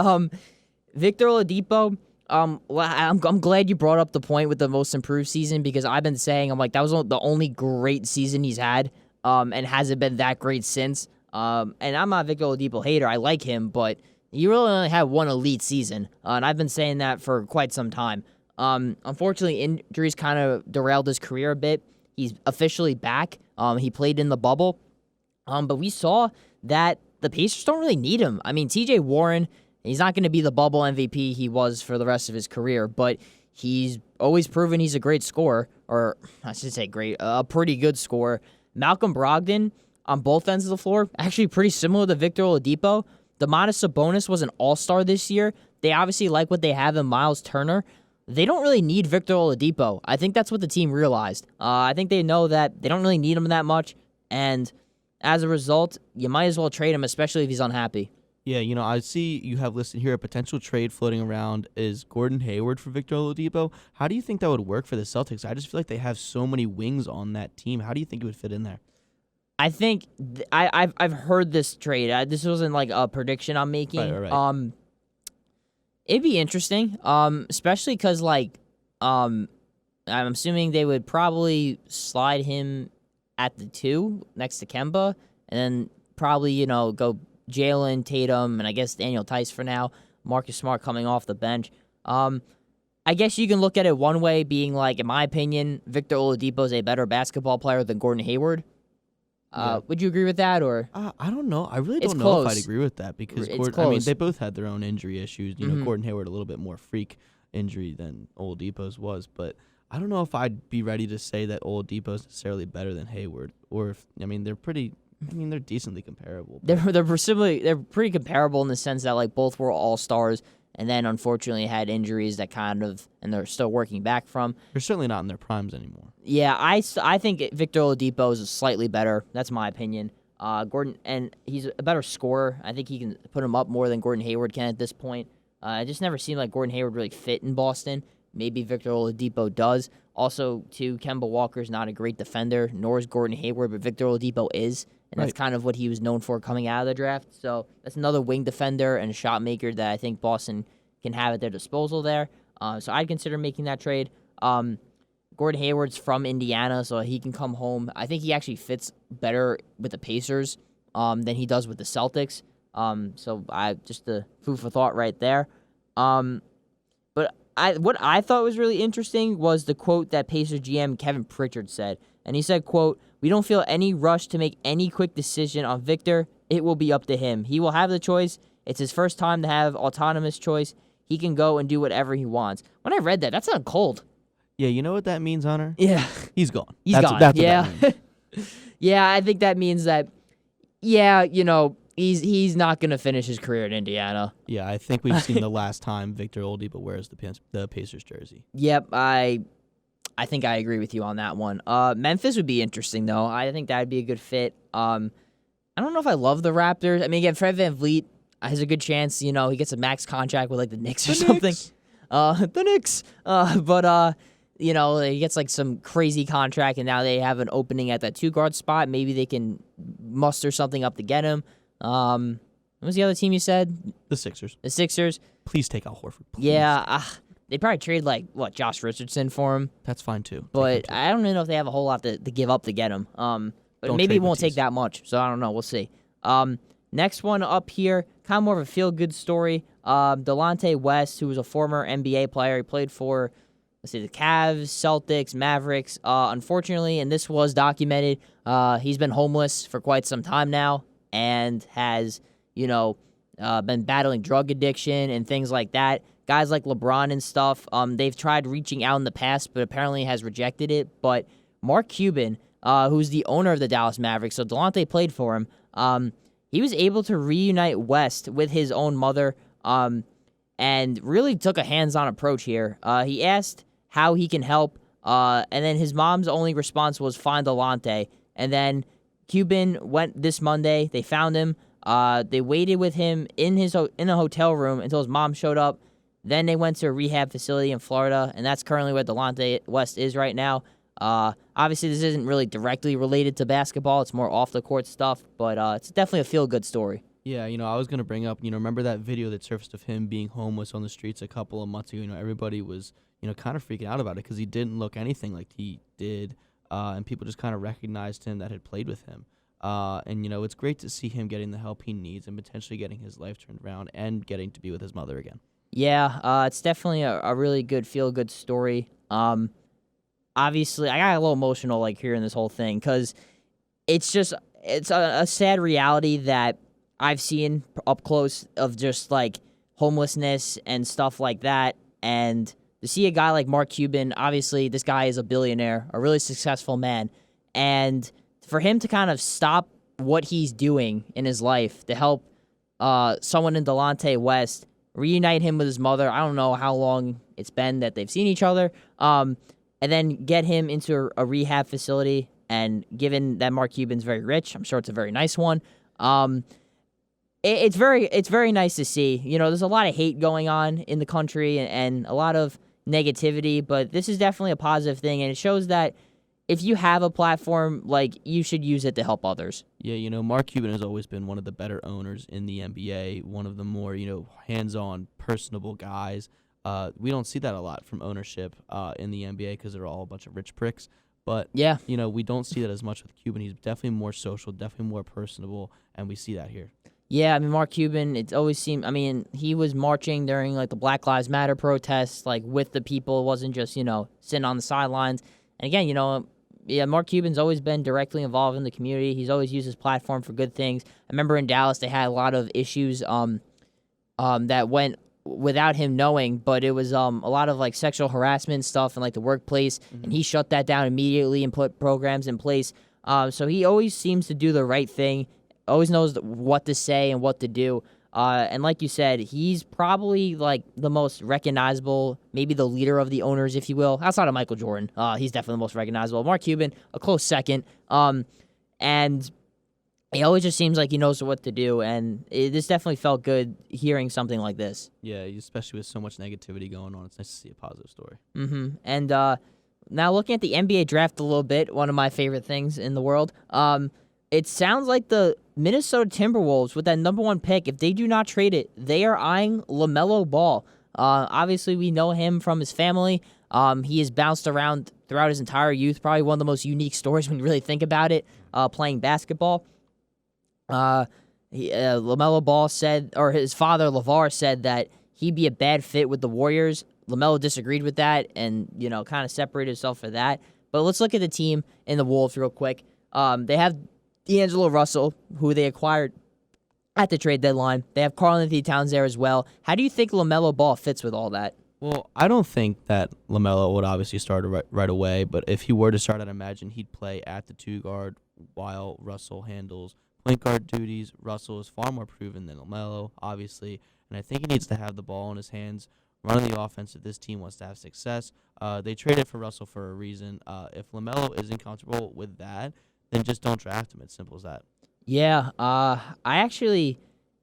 Victor Oladipo, I'm glad you brought up the point with the most improved season because I've been saying, I'm like, that was the only great season he's had, and hasn't been that great since. And I'm not a Victor Oladipo hater. I like him, but he really only had one elite season, and I've been saying that for quite some time. Unfortunately, injuries kind of derailed his career a bit. He's officially back. He played in the bubble, but we saw that the Pacers don't really need him. I mean, T.J. Warren, he's not going to be the bubble MVP he was for the rest of his career, but he's always proven he's a great scorer, or I should say a pretty good scorer. Malcolm Brogdon on both ends of the floor, actually pretty similar to Victor Oladipo. Domantas Sabonis was an all-star this year. They obviously like what they have in Miles Turner. They don't really need Victor Oladipo. I think that's what the team realized. I think they know that they don't really need him that much, and as a result, you might as well trade him, especially if he's unhappy.
Yeah, I see you have listed here a potential trade floating around is Gordon Hayward for Victor Oladipo. How do you think that would work for the Celtics? I just feel like they have so many wings on that team. How do you think it would fit in there?
I think I've heard this trade. This wasn't like a prediction I'm making.
Right.
It'd be interesting, especially because I'm assuming they would probably slide him at the 2 next to Kemba, and then probably go Jalen, Tatum, and I guess Daniel Tice for now. Marcus Smart coming off the bench. I guess you can look at it one way, being like, in my opinion, Victor Oladipo is a better basketball player than Gordon Hayward. Would you agree with that, or?
I don't know. I really don't know
close.
if I'd agree with that because they both had their own injury issues. Gordon Hayward a little bit more freak injury than Oladipo's was, but I don't know if I'd be ready to say that Oladipo is necessarily better than Hayward, or if they're decently comparable.
They're pretty comparable in the sense that both were all-stars, and then unfortunately had injuries that and they're still working back from.
They're certainly not in their primes anymore.
Yeah, I think Victor Oladipo is slightly better. That's my opinion. Gordon, and he's a better scorer. I think he can put him up more than Gordon Hayward can at this point. It just never seemed like Gordon Hayward really fit in Boston. Maybe Victor Oladipo does. Also, too, Kemba Walker's not a great defender, nor is Gordon Hayward, but Victor Oladipo is. And that's kind of what he was known for coming out of the draft. So that's another wing defender and a shot maker that I think Boston can have at their disposal there. So I'd consider making that trade. Gordon Hayward's from Indiana, so he can come home. I think he actually fits better with the Pacers than he does with the Celtics. So just the food for thought right there. But what I thought was really interesting was the quote that Pacers GM Kevin Pritchard said. And he said, quote, "We don't feel any rush to make any quick decision on Victor. It will be up to him. He will have the choice. It's his first time to have autonomous choice. He can go and do whatever he wants." When I read that, that sounded cold.
Yeah, you know what that means, Hunter?
Yeah.
He's gone.
He's gone.
That's
yeah.
what that means.
Yeah, I think that means that, he's not going to finish his career in Indiana.
Yeah, I think we've seen the last time Victor Oladipo wears the Pacers jersey.
Yep, I think I agree with you on that one. Memphis would be interesting, though. I think that would be a good fit. I don't know if I love the Raptors. I mean, again, Fred VanVleet has a good chance. He gets a max contract with the Knicks or something. The Knicks. But he gets some crazy contract, and now they have an opening at that 2-guard spot. Maybe they can muster something up to get him. What was the other team you said?
The Sixers.
The Sixers.
Please take Al Horford. Please.
Yeah. They'd probably trade Josh Richardson for him.
That's fine too.
But I don't even know if they have a whole lot to give up to get him. But maybe it won't take that much. So I don't know. We'll see. Next one up here, kind of more of a feel-good story. Delonte West, who was a former NBA player, he played for, the Cavs, Celtics, Mavericks. Unfortunately, and this was documented, he's been homeless for quite some time now and has, been battling drug addiction and things like that. Guys like LeBron and stuff, they've tried reaching out in the past, but apparently has rejected it. But Mark Cuban, who's the owner of the Dallas Mavericks, so Delonte played for him, he was able to reunite West with his own mother and really took a hands-on approach here. He asked how he can help, and then his mom's only response was, "Find Delonte." And then Cuban went this Monday. They found him. They waited with him in a hotel room until his mom showed up. Then they went to a rehab facility in Florida, and that's currently where Delonte West is right now. Obviously, this isn't really directly related to basketball. It's more off-the-court stuff, but it's definitely a feel-good story.
Yeah, I was gonna bring up, remember that video that surfaced of him being homeless on the streets a couple of months ago? Everybody was, kind of freaking out about it because he didn't look anything like he did, and people just kind of recognized him that had played with him. And it's great to see him getting the help he needs and potentially getting his life turned around and getting to be with his mother again.
Yeah, it's definitely a really good feel-good story. Obviously, I got a little emotional like hearing this whole thing because it's a sad reality that I've seen up close of just like homelessness and stuff like that. And to see a guy like Mark Cuban, obviously this guy is a billionaire, a really successful man. And for him to kind of stop what he's doing in his life to help someone in Delonte West, reunite him with his mother. I don't know how long it's been that they've seen each other. And then get him into a rehab facility. And given that Mark Cuban's very rich, I'm sure it's a very nice one. It's very nice to see. There's a lot of hate going on in the country and a lot of negativity, but this is definitely a positive thing, and it shows that if you have a platform, like, you should use it to help others.
Yeah, Mark Cuban has always been one of the better owners in the NBA, one of the more, hands-on, personable guys. We don't see that a lot from ownership in the NBA because they're all a bunch of rich pricks. But,
yeah,
we don't see that as much with Cuban. He's definitely more social, definitely more personable, and we see that here.
Yeah, Mark Cuban, it always seemed, he was marching during, like, the Black Lives Matter protests, like, with the people. It wasn't just, sitting on the sidelines. And again, Mark Cuban's always been directly involved in the community. He's always used his platform for good things. I remember in Dallas they had a lot of issues that went without him knowing, but it was a lot of, like, sexual harassment stuff in, like, the workplace, and he shut that down immediately and put programs in place. So he always seems to do the right thing. Always knows what to say and what to do. And like you said, he's probably like the most recognizable, maybe the leader of the owners, if you will, outside of Michael Jordan. He's definitely the most recognizable. Mark Cuban, a close second. And he always just seems like he knows what to do. And this definitely felt good hearing something like this.
Yeah, especially with so much negativity going on. It's nice to see a positive story.
Mm-hmm. And now looking at the NBA draft a little bit, one of my favorite things in the world. It sounds like the Minnesota Timberwolves, with that number 1 pick, if they do not trade it, they are eyeing LaMelo Ball. Obviously, we know him from his family. He has bounced around throughout his entire youth. Probably one of the most unique stories when you really think about it, playing basketball. LaMelo Ball said, or his father, LeVar, said that he'd be a bad fit with the Warriors. LaMelo disagreed with that and, kind of separated himself for that. But let's look at the team in the Wolves real quick. They have D'Angelo Russell, who they acquired at the trade deadline. They have Karl-Anthony Towns there as well. How do you think LaMelo Ball fits with all that?
Well, I don't think that LaMelo would obviously start right away, but if he were to start, I'd imagine he'd play at the 2 guard while Russell handles point guard duties. Russell is far more proven than LaMelo, obviously, and I think he needs to have the ball in his hands, running the offense if this team wants to have success. They traded for Russell for a reason. If LaMelo isn't comfortable with that, then just don't draft him. It's simple as that.
Yeah, I actually,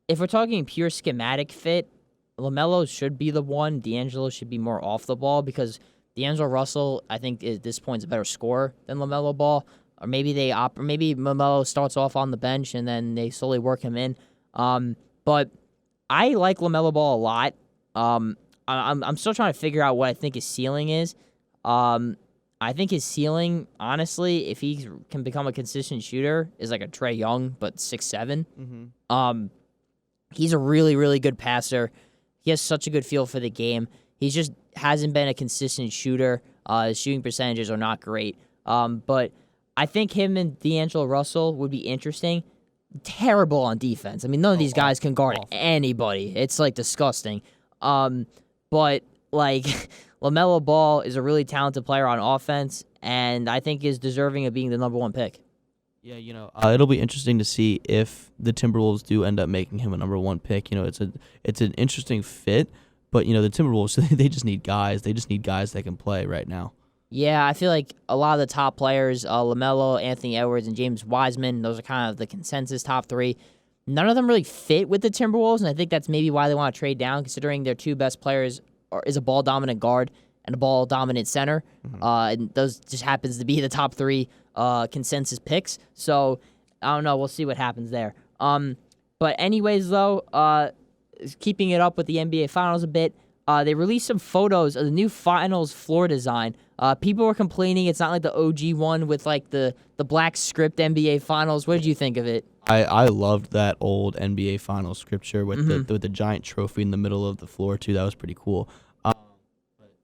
if we're talking pure schematic fit, LaMelo should be the one. D'Angelo should be more off the ball because D'Angelo Russell, I think, at this point is a better scorer than LaMelo Ball. Or maybe maybe LaMelo starts off on the bench and then they slowly work him in. But I like LaMelo Ball a lot. I'm still trying to figure out what I think his ceiling is. I think his ceiling, honestly, if he can become a consistent shooter, is like a Trae Young, but 6'7".
Mm-hmm.
He's a really, really good passer. He has such a good feel for the game. He just hasn't been a consistent shooter. His shooting percentages are not great. But I think him and D'Angelo Russell would be interesting. Terrible on defense. None of these guys can guard anybody. It's, like, disgusting. But, like, LaMelo Ball is a really talented player on offense, and I think is deserving of being the number 1 pick.
Yeah, it'll be interesting to see if the Timberwolves do end up making him a number 1 pick. It's an interesting fit, but the Timberwolves, they just need guys. They just need guys that can play right now.
Yeah, I feel like a lot of the top players, LaMelo, Anthony Edwards, and James Wiseman, those are kind of the consensus top 3. None of them really fit with the Timberwolves, and I think that's maybe why they want to trade down, considering their 2 best players is a ball-dominant guard and a ball-dominant center. Mm-hmm. And those just happens to be the top 3 consensus picks. So, I don't know. We'll see what happens there. But anyways, though, keeping it up with the NBA Finals a bit, they released some photos of the new Finals floor design. People were complaining it's not like the OG one with like the black script NBA Finals. What did you think of it?
I loved that old NBA Finals scripture with the giant trophy in the middle of the floor too. That was pretty cool. But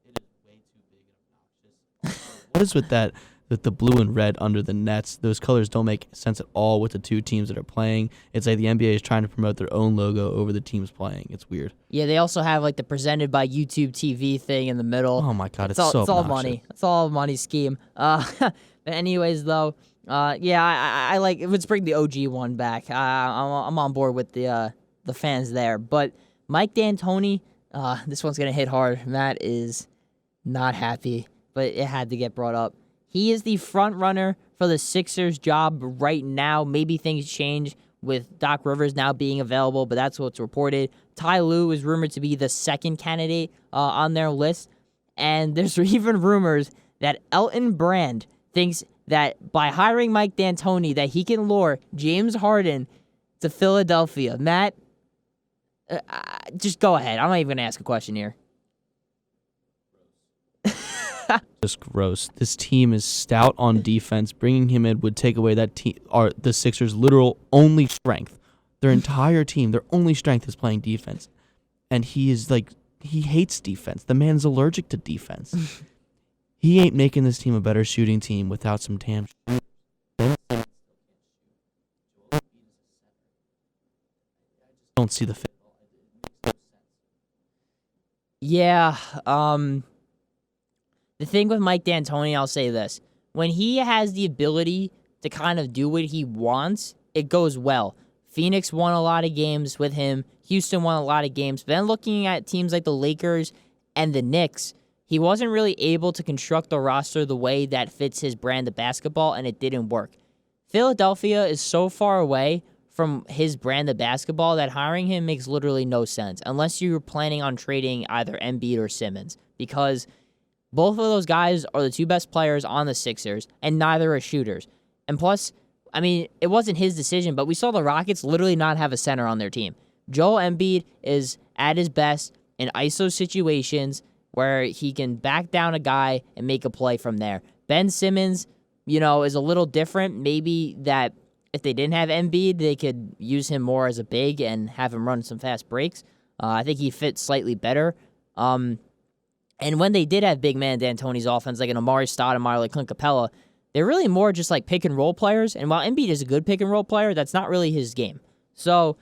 it is way too big and obnoxious. What is with that? With the blue and red under the nets, those colors don't make sense at all with the two teams that are playing. It's like the NBA is trying to promote their own logo over the teams playing. It's weird.
Yeah, they also have like the presented by YouTube TV thing in the middle.
Oh my God, it's
all,
so
it's all
obnoxious.
money. It's all a money scheme. But anyways, though, I like. Let's bring the OG one back. I'm on board with the fans there. But Mike D'Antoni, this one's gonna hit hard. Matt is not happy, but it had to get brought up. He is the front runner for the Sixers job right now. Maybe things change with Doc Rivers now being available, but that's what's reported. Ty Lue is rumored to be the second candidate on their list. And there's even rumors that Elton Brand thinks that by hiring Mike D'Antoni that he can lure James Harden to Philadelphia. Matt, just go ahead. I'm not even going to ask a question here.
Just gross. This team is stout on defense. Bringing him in would take away that team, the Sixers' literal only strength. Their entire team, their only strength is playing defense. And he hates defense. The man's allergic to defense. He ain't making this team a better shooting team without some damn shooters. Don't see the fit.
Yeah, the thing with Mike D'Antoni, I'll say this. When he has the ability to kind of do what he wants, it goes well. Phoenix won a lot of games with him. Houston won a lot of games. But then looking at teams like the Lakers and the Knicks, he wasn't really able to construct a roster the way that fits his brand of basketball, and it didn't work. Philadelphia is so far away from his brand of basketball that hiring him makes literally no sense, unless you're planning on trading either Embiid or Simmons, because both of those guys are the two best players on the Sixers, and neither are shooters. And plus, I mean, it wasn't his decision, but we saw the Rockets literally not have a center on their team. Joel Embiid is at his best in ISO situations where he can back down a guy and make a play from there. Ben Simmons, is a little different. Maybe that if they didn't have Embiid, they could use him more as a big and have him run some fast breaks. I think he fits slightly better. And when they did have big man D'Antoni's offense, like an Amari Stoudemire, like Clint Capella, they're really more just like pick and roll players. And while Embiid is a good pick and roll player, that's not really his game. So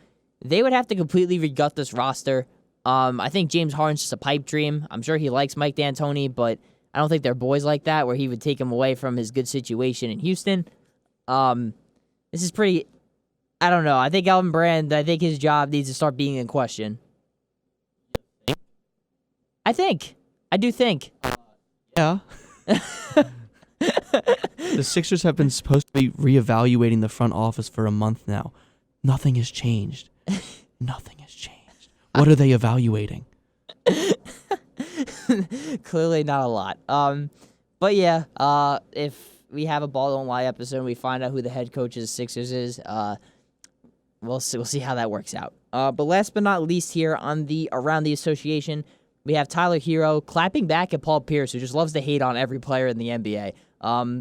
they would have to completely regut this roster. I think James Harden's just a pipe dream. I'm sure he likes Mike D'Antoni, but I don't think they're boys like that where he would take him away from his good situation in Houston. This is pretty, I don't know. I think Elton Brand, his job needs to start being in question. I do think.
Yeah. The Sixers have been supposed to be reevaluating the front office for a month now. Nothing has changed. Nothing has changed. What are they evaluating?
Clearly not a lot. But yeah, if we have a Ball Don't Lie episode and we find out who the head coach of the Sixers is, we'll see how that works out. But last but not least here on the Around the Association, we have Tyler Hero clapping back at Paul Pierce, who just loves to hate on every player in the NBA.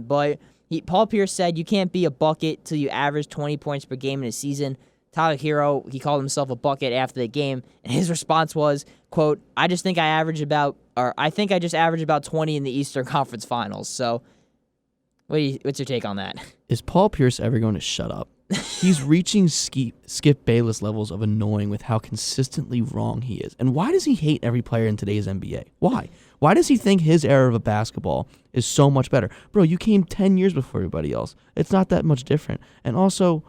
But Paul Pierce said you can't be a bucket till you average 20 points per game in a season. Tyler Hero, he called himself a bucket after the game, and his response was, quote, I think I just averaged about 20 in the Eastern Conference Finals. So what's your take on that?
Is Paul Pierce ever going to shut up? He's reaching Skip Bayless levels of annoying with how consistently wrong he is. And why does he hate every player in today's NBA? Why? Why does he think his era of a basketball is so much better? Bro, you came 10 years before everybody else. It's not that much different. And also,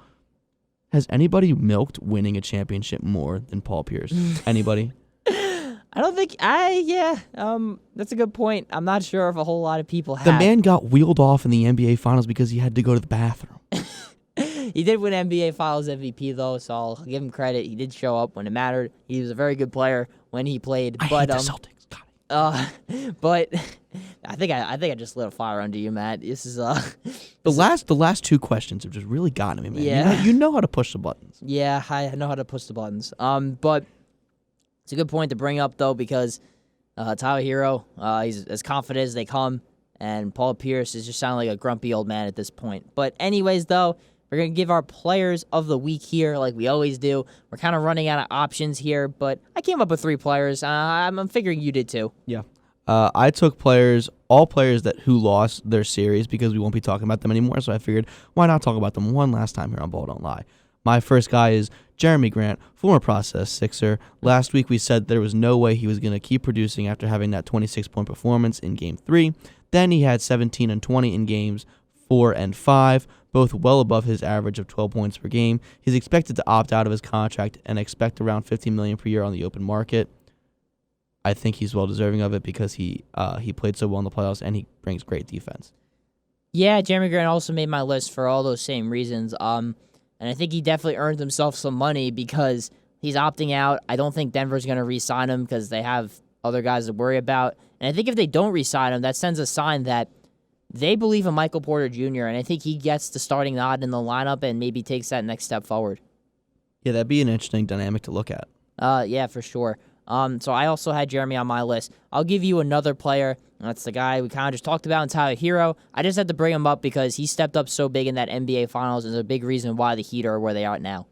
has anybody milked winning a championship more than Paul Pierce? Anybody?
I don't think that's a good point. I'm not sure if a whole lot of people have.
The man got wheeled off in the NBA Finals because he had to go to the bathroom.
He did win NBA Finals MVP, though, so I'll give him credit. He did show up when it mattered. He was a very good player when he played.
I hate the Celtics. Got it.
But I think I just lit a fire under you, Matt. This is
The last two questions have just really gotten me, man.
Yeah.
You know how to push the buttons.
Yeah, I know how to push the buttons. But it's a good point to bring up, though, because Tyler Hero, he's as confident as they come, and Paul Pierce is just sounding like a grumpy old man at this point. But anyways, though, we're going to give our players of the week here like we always do. We're kind of running out of options here, but I came up with 3 players. I'm figuring you did too.
Yeah. I took all players who lost their series because we won't be talking about them anymore, so I figured why not talk about them one last time here on Ball Don't Lie. My first guy is Jeremy Grant, former Process Sixer. Last week we said there was no way he was going to keep producing after having that 26-point performance in Game 3. Then he had 17 and 20 in Games 4 and 5, both well above his average of 12 points per game. He's expected to opt out of his contract and expect around $15 million per year on the open market. I think he's well deserving of it because he played so well in the playoffs and he brings great defense.
Yeah, Jeremy Grant also made my list for all those same reasons. And I think he definitely earned himself some money because he's opting out. I don't think Denver's going to re-sign him because they have other guys to worry about. And I think if they don't re-sign him, that sends a sign that they believe in Michael Porter Jr., and I think he gets the starting nod in the lineup and maybe takes that next step forward.
Yeah, that'd be an interesting dynamic to look at.
Yeah, for sure. So I also had Jeremy on my list. I'll give you another player. That's the guy we kind of just talked about, Tyler Hero. I just had to bring him up because he stepped up so big in that NBA Finals and is a big reason why the Heat are where they are now.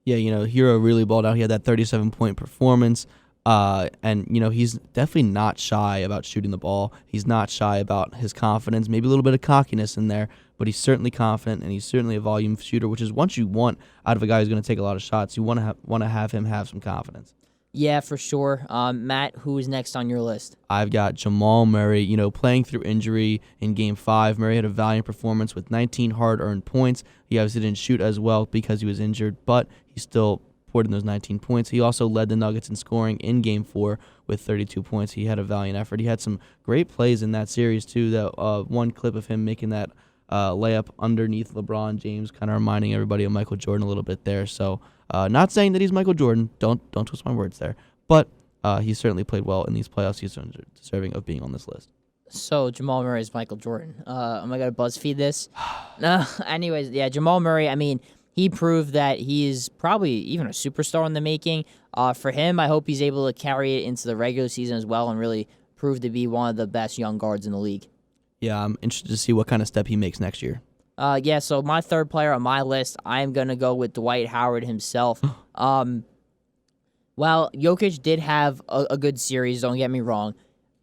Yeah, Hero really balled out. He had that 37-point performance. And he's definitely not shy about shooting the ball. He's not shy about his confidence, maybe a little bit of cockiness in there, but he's certainly confident, and he's certainly a volume shooter, which is what you want out of a guy who's going to take a lot of shots. You want to have him have some confidence.
Yeah, for sure. Matt, who is next on your list?
I've got Jamal Murray, playing through injury in Game 5. Murray had a valiant performance with 19 hard-earned points. He obviously didn't shoot as well because he was injured, but he still poured in those 19 points. He also led the Nuggets in scoring in Game 4 with 32 points. He had a valiant effort. He had some great plays in that series, too. That one clip of him making that layup underneath LeBron James, kind of reminding everybody of Michael Jordan a little bit there. So not saying that he's Michael Jordan. Don't twist my words there. But he certainly played well in these playoffs. He's deserving of being on this list.
So Jamal Murray is Michael Jordan. Am I going to BuzzFeed this? No. Anyways, yeah, Jamal Murray, he proved that he is probably even a superstar in the making. For him, I hope he's able to carry it into the regular season as well and really prove to be one of the best young guards in the league. Yeah,
I'm interested to see what kind of step he makes next year.
So my third player on my list, I am going to go with Dwight Howard himself. Well, Jokic did have a good series, don't get me wrong.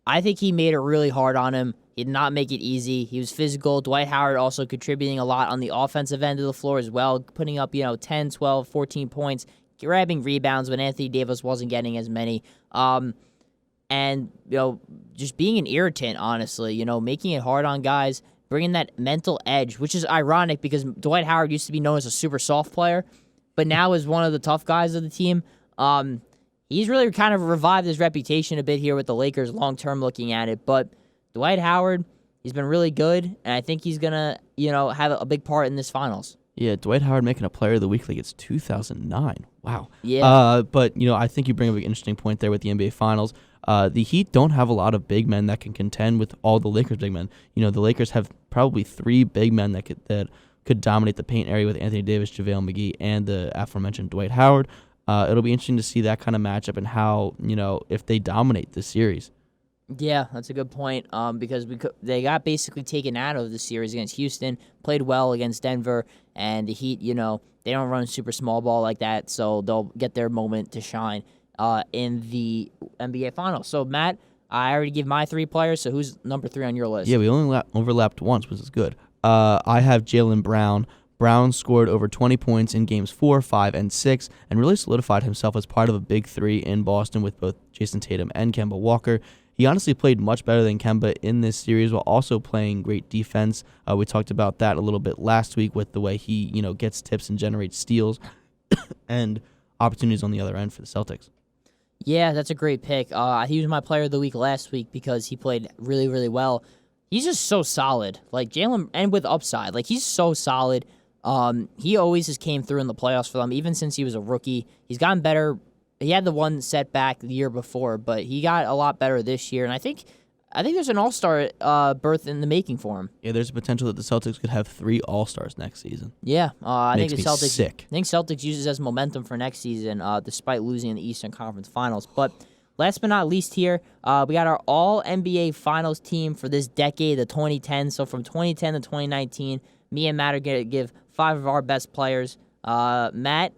I think he made it really hard on him. He did not make it easy. He was physical. Dwight Howard also contributing a lot on the offensive end of the floor as well, putting up, 10, 12, 14 points, grabbing rebounds when Anthony Davis wasn't getting as many. And, just being an irritant, honestly, making it hard on guys, bringing that mental edge, which is ironic because Dwight Howard used to be known as a super soft player, but now is one of the tough guys of the team. He's really kind of revived his reputation a bit here with the Lakers long-term looking at it, but Dwight Howard, he's been really good, and I think he's going to, have a big part in this finals.
Yeah, Dwight Howard making a Player of the Week like it's 2009. Wow.
Yeah.
But I think you bring up an interesting point there with the NBA Finals. The Heat don't have a lot of big men that can contend with all the Lakers big men. The Lakers have probably 3 big men that could dominate the paint area with Anthony Davis, JaVale McGee, and the aforementioned Dwight Howard. It'll be interesting to see that kind of matchup and how, if they dominate this series.
Yeah, that's a good point. Because they got basically taken out of the series against Houston, played well against Denver, and the Heat, they don't run super small ball like that, so they'll get their moment to shine in the NBA Finals. So, Matt, I already gave my 3 players, so who's number 3 on your list?
Yeah, we only overlapped once, which is good. I have Jaylen Brown. Brown scored over 20 points in Games 4, 5, and 6, and really solidified himself as part of a big 3 in Boston with both Jason Tatum and Kemba Walker. He honestly played much better than Kemba in this series while also playing great defense. We talked about that a little bit last week with the way he, gets tips and generates steals and opportunities on the other end for the Celtics.
Yeah, that's a great pick. He was my Player of the Week last week because he played really, really well. He's just so solid. Like Jaylen, and with upside. Like, he's so solid. He always just came through in the playoffs for them, even since he was a rookie. He's gotten better. He had the one setback the year before, but he got a lot better this year. And I think I think there's an all-star berth in the making for him.
Yeah, there's a potential that the Celtics could have 3 All-Stars next season.
Yeah, I think
Makes
the
me
Celtics.
sick.
I think Celtics uses as momentum for next season, despite losing in the Eastern Conference Finals. But last but not least, here we got our All NBA Finals team for this decade, the 2010. So from 2010 to 2019, me and Matt are gonna give 5 of our best players. Matt,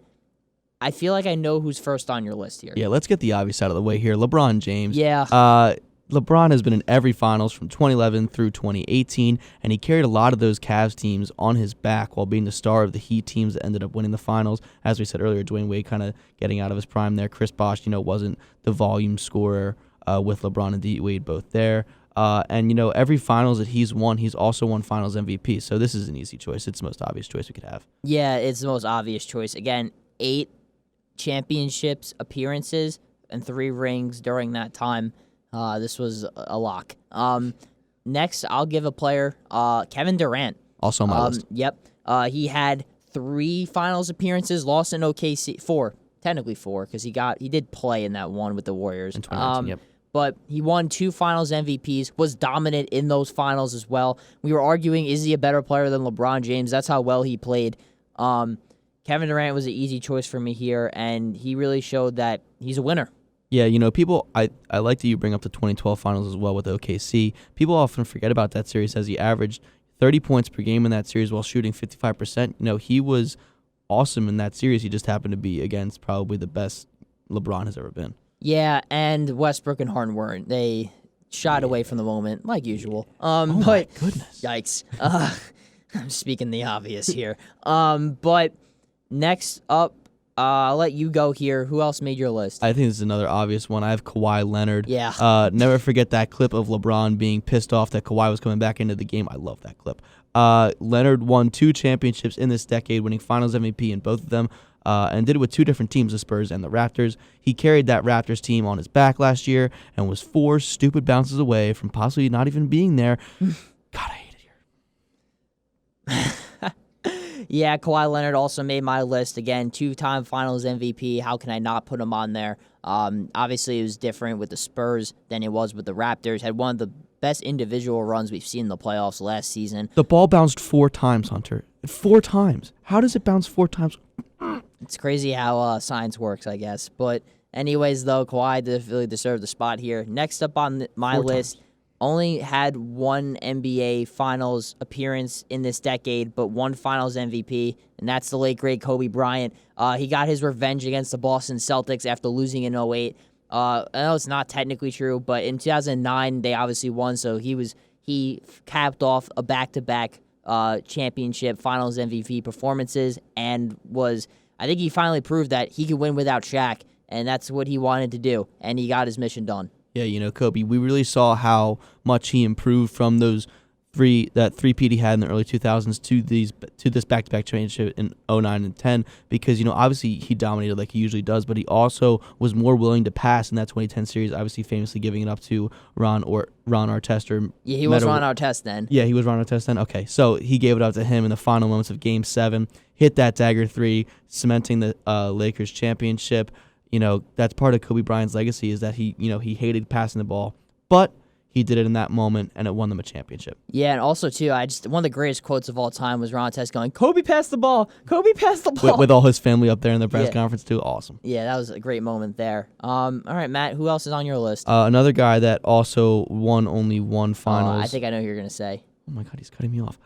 I feel like I know who's first on your list here.
Yeah, let's get the obvious out of the way here. LeBron James.
Yeah.
LeBron has been in every finals from 2011 through 2018, and he carried a lot of those Cavs teams on his back while being the star of the Heat teams that ended up winning the finals. As we said earlier, Dwayne Wade kind of getting out of his prime there. Chris Bosh, wasn't the volume scorer with LeBron and D. Wade both there. And every finals that he's won, he's also won finals MVP. So this is an easy choice. It's the most obvious choice we could have.
Yeah, it's the most obvious choice. Again, 8 championships appearances and 3 rings during that time. This was a lock. Next, I'll give a player, Kevin Durant.
Also on my list.
Yep. He had 3 finals appearances, lost in OKC. 4, technically 4, because he did play in that one with the Warriors.
In 2019, yep.
But he won 2 finals MVPs, was dominant in those finals as well. We were arguing, is he a better player than LeBron James? That's how well he played. Kevin Durant was an easy choice for me here, and he really showed that he's a winner.
Yeah, people, I like that you bring up the 2012 finals as well with OKC. People often forget about that series as he averaged 30 points per game in that series while shooting 55%. He was awesome in that series. He just happened to be against probably the best LeBron has ever been.
Yeah, and Westbrook and Harden weren't. They shied away from the moment, like usual.
My goodness.
Yikes. I'm speaking the obvious here. But next up, I'll let you go here. Who else made your list?
I think this is another obvious one. I have Kawhi Leonard.
Yeah.
Never forget that clip of LeBron being pissed off that Kawhi was coming back into the game. I love that clip. Leonard won 2 championships in this decade, winning Finals MVP in both of them, and did it with 2 different teams, the Spurs and the Raptors. He carried that Raptors team on his back last year and was 4 stupid bounces away from possibly not even being there. God, I hate it here.
Yeah, Kawhi Leonard also made my list. Again, 2-time Finals MVP. How can I not put him on there? Obviously, it was different with the Spurs than it was with the Raptors. Had one of the best individual runs we've seen in the playoffs last season.
The ball bounced 4 times, Hunter. 4 times. How does it bounce 4 times?
It's crazy how science works, I guess. But anyways, though, Kawhi really deserved the spot here. Next up on my
4
list,
times.
only had 1 NBA Finals appearance in this decade, but 1 Finals MVP, and that's the late, great Kobe Bryant. He got his revenge against the Boston Celtics after losing in 2008. I know it's not technically true, but in 2009, they obviously won, so he capped off a back-to-back championship Finals MVP performances, and I think he finally proved that he could win without Shaq, and that's what he wanted to do, and he got his mission done.
Yeah, Kobe, we really saw how much he improved from that three-peat he had in the early 2000s to this back-to-back championship in 2009 and 10 because, obviously he dominated like he usually does, but he also was more willing to pass in that 2010 series, obviously famously giving it up to Ron Artest.
Yeah, he was Ron Artest then.
Yeah, he was Ron Artest then? Okay, so he gave it up to him in the final moments of Game 7, hit that dagger 3, cementing the Lakers championship. That's part of Kobe Bryant's legacy is that he hated passing the ball, but he did it in that moment, and it won them a championship.
Yeah, and also, too, one of the greatest quotes of all time was Ron Artest going, "Kobe passed the ball! Kobe passed the ball!"
With all his family up there in the press conference, too. Awesome.
Yeah, that was a great moment there. All right, Matt, who else is on your list?
Another guy that also won only 1 finals.
I think I know who you're going to say.
Oh, my God, he's cutting me off.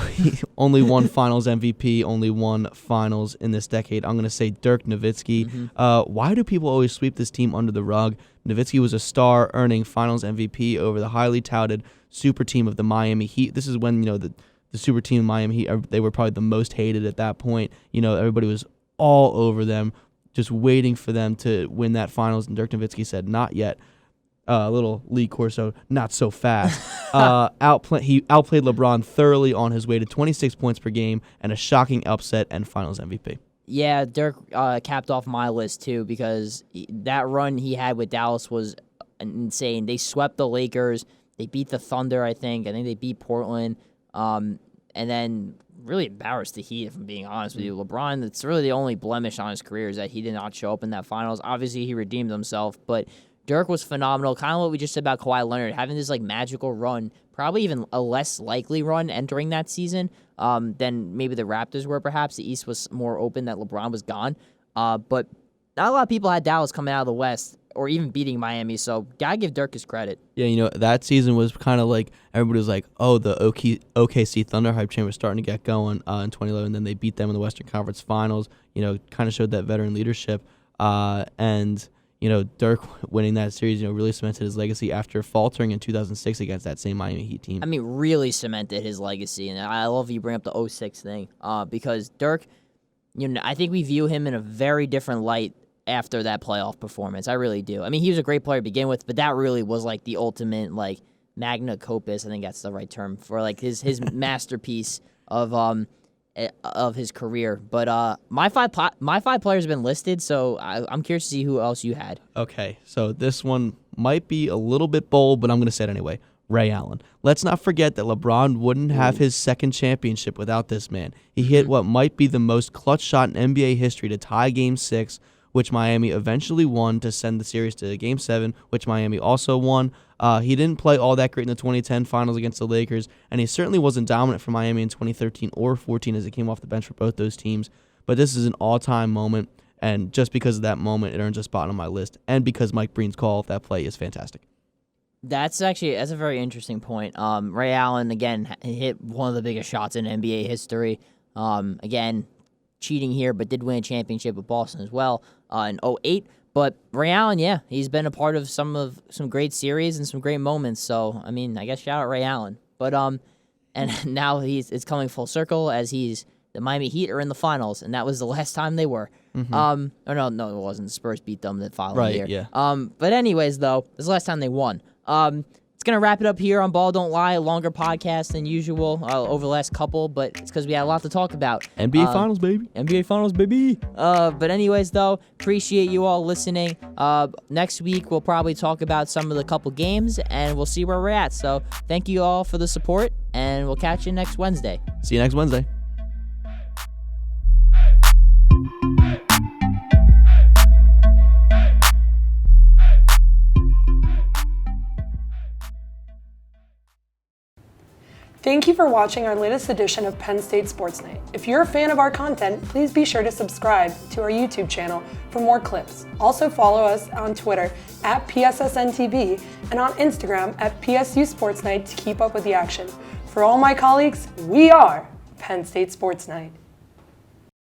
He only 1 finals MVP, only 1 finals in this decade. I'm going to say Dirk Nowitzki.
Mm-hmm.
Why do people always sweep this team under the rug? Nowitzki was a star, earning finals MVP over the highly touted super team of the Miami Heat. This is when, the super team of Miami Heat, they were probably the most hated at that point. Everybody was all over them, just waiting for them to win that finals, and Dirk Nowitzki said, not yet. Little Lee Corso, not so fast. He outplayed LeBron thoroughly on his way to 26 points per game and a shocking upset and finals MVP.
Yeah, Dirk capped off my list, too, because that run he had with Dallas was insane. They swept the Lakers. They beat the Thunder, I think. I think they beat Portland. And then really embarrassed the Heat, if I'm being honest with you. LeBron, that's really the only blemish on his career is that he did not show up in that finals. Obviously, he redeemed himself, but Dirk was phenomenal. Kind of what we just said about Kawhi Leonard, having this like magical run, probably even a less likely run entering that season than maybe the Raptors were. Perhaps the East was more open that LeBron was gone, but not a lot of people had Dallas coming out of the West or even beating Miami. So gotta give Dirk his credit.
Yeah, that season was kind of like everybody was like, oh, the OKC Thunder hype train was starting to get going in 2011. Then they beat them in the Western Conference Finals. Kind of showed that veteran leadership. And Dirk winning that series, really cemented his legacy after faltering in 2006 against that same Miami Heat team.
I mean, really cemented his legacy. And I love you bring up the 2006 thing because Dirk, I think we view him in a very different light after that playoff performance. I really do. I mean, he was a great player to begin with, but that really was like the ultimate like magna opus. I think that's the right term for like his masterpiece of his career. But my five players have been listed, so I'm curious to see who else you had.
Okay, so this one might be a little bit bold, but I'm going to say it anyway. Ray Allen. Let's not forget that LeBron wouldn't have his second championship without this man. He hit what might be the most clutch shot in NBA history to tie Game 6, which Miami eventually won to send the series to Game 7, which Miami also won. He didn't play all that great in the 2010 finals against the Lakers, and he certainly wasn't dominant for Miami in 2013 or 14 as he came off the bench for both those teams. But this is an all-time moment, and just because of that moment, it earns a spot on my list, and because Mike Breen's call of that play is fantastic.
That's a very interesting point. Ray Allen, again, hit one of the biggest shots in NBA history. Again, cheating here, but did win a championship with Boston as well in 2008. But Ray Allen, yeah, he's been a part of some great series and some great moments. So, I mean, I guess shout out Ray Allen. But and now it's coming full circle as the Miami Heat are in the finals, and that was the last time they were. No, it wasn't. The Spurs beat them the following year.
Yeah.
But anyways, though, this is the last time they won. It's going to wrap it up here on Ball Don't Lie, a longer podcast than usual over the last couple, but it's because we had a lot to talk about.
NBA Finals, baby.
NBA Finals, baby. But anyways, though, appreciate you all listening. Next week, we'll probably talk about some of the couple games, and we'll see where we're at. So thank you all for the support, and we'll catch you next Wednesday.
See you next Wednesday.
Thank you for watching our latest edition of Penn State Sports Night. If you're a fan of our content, please be sure to subscribe to our YouTube channel for more clips. Also follow us on Twitter at PSSN TV and on Instagram at PSU Sports Night to keep up with the action. For all my colleagues, we are Penn State Sports Night.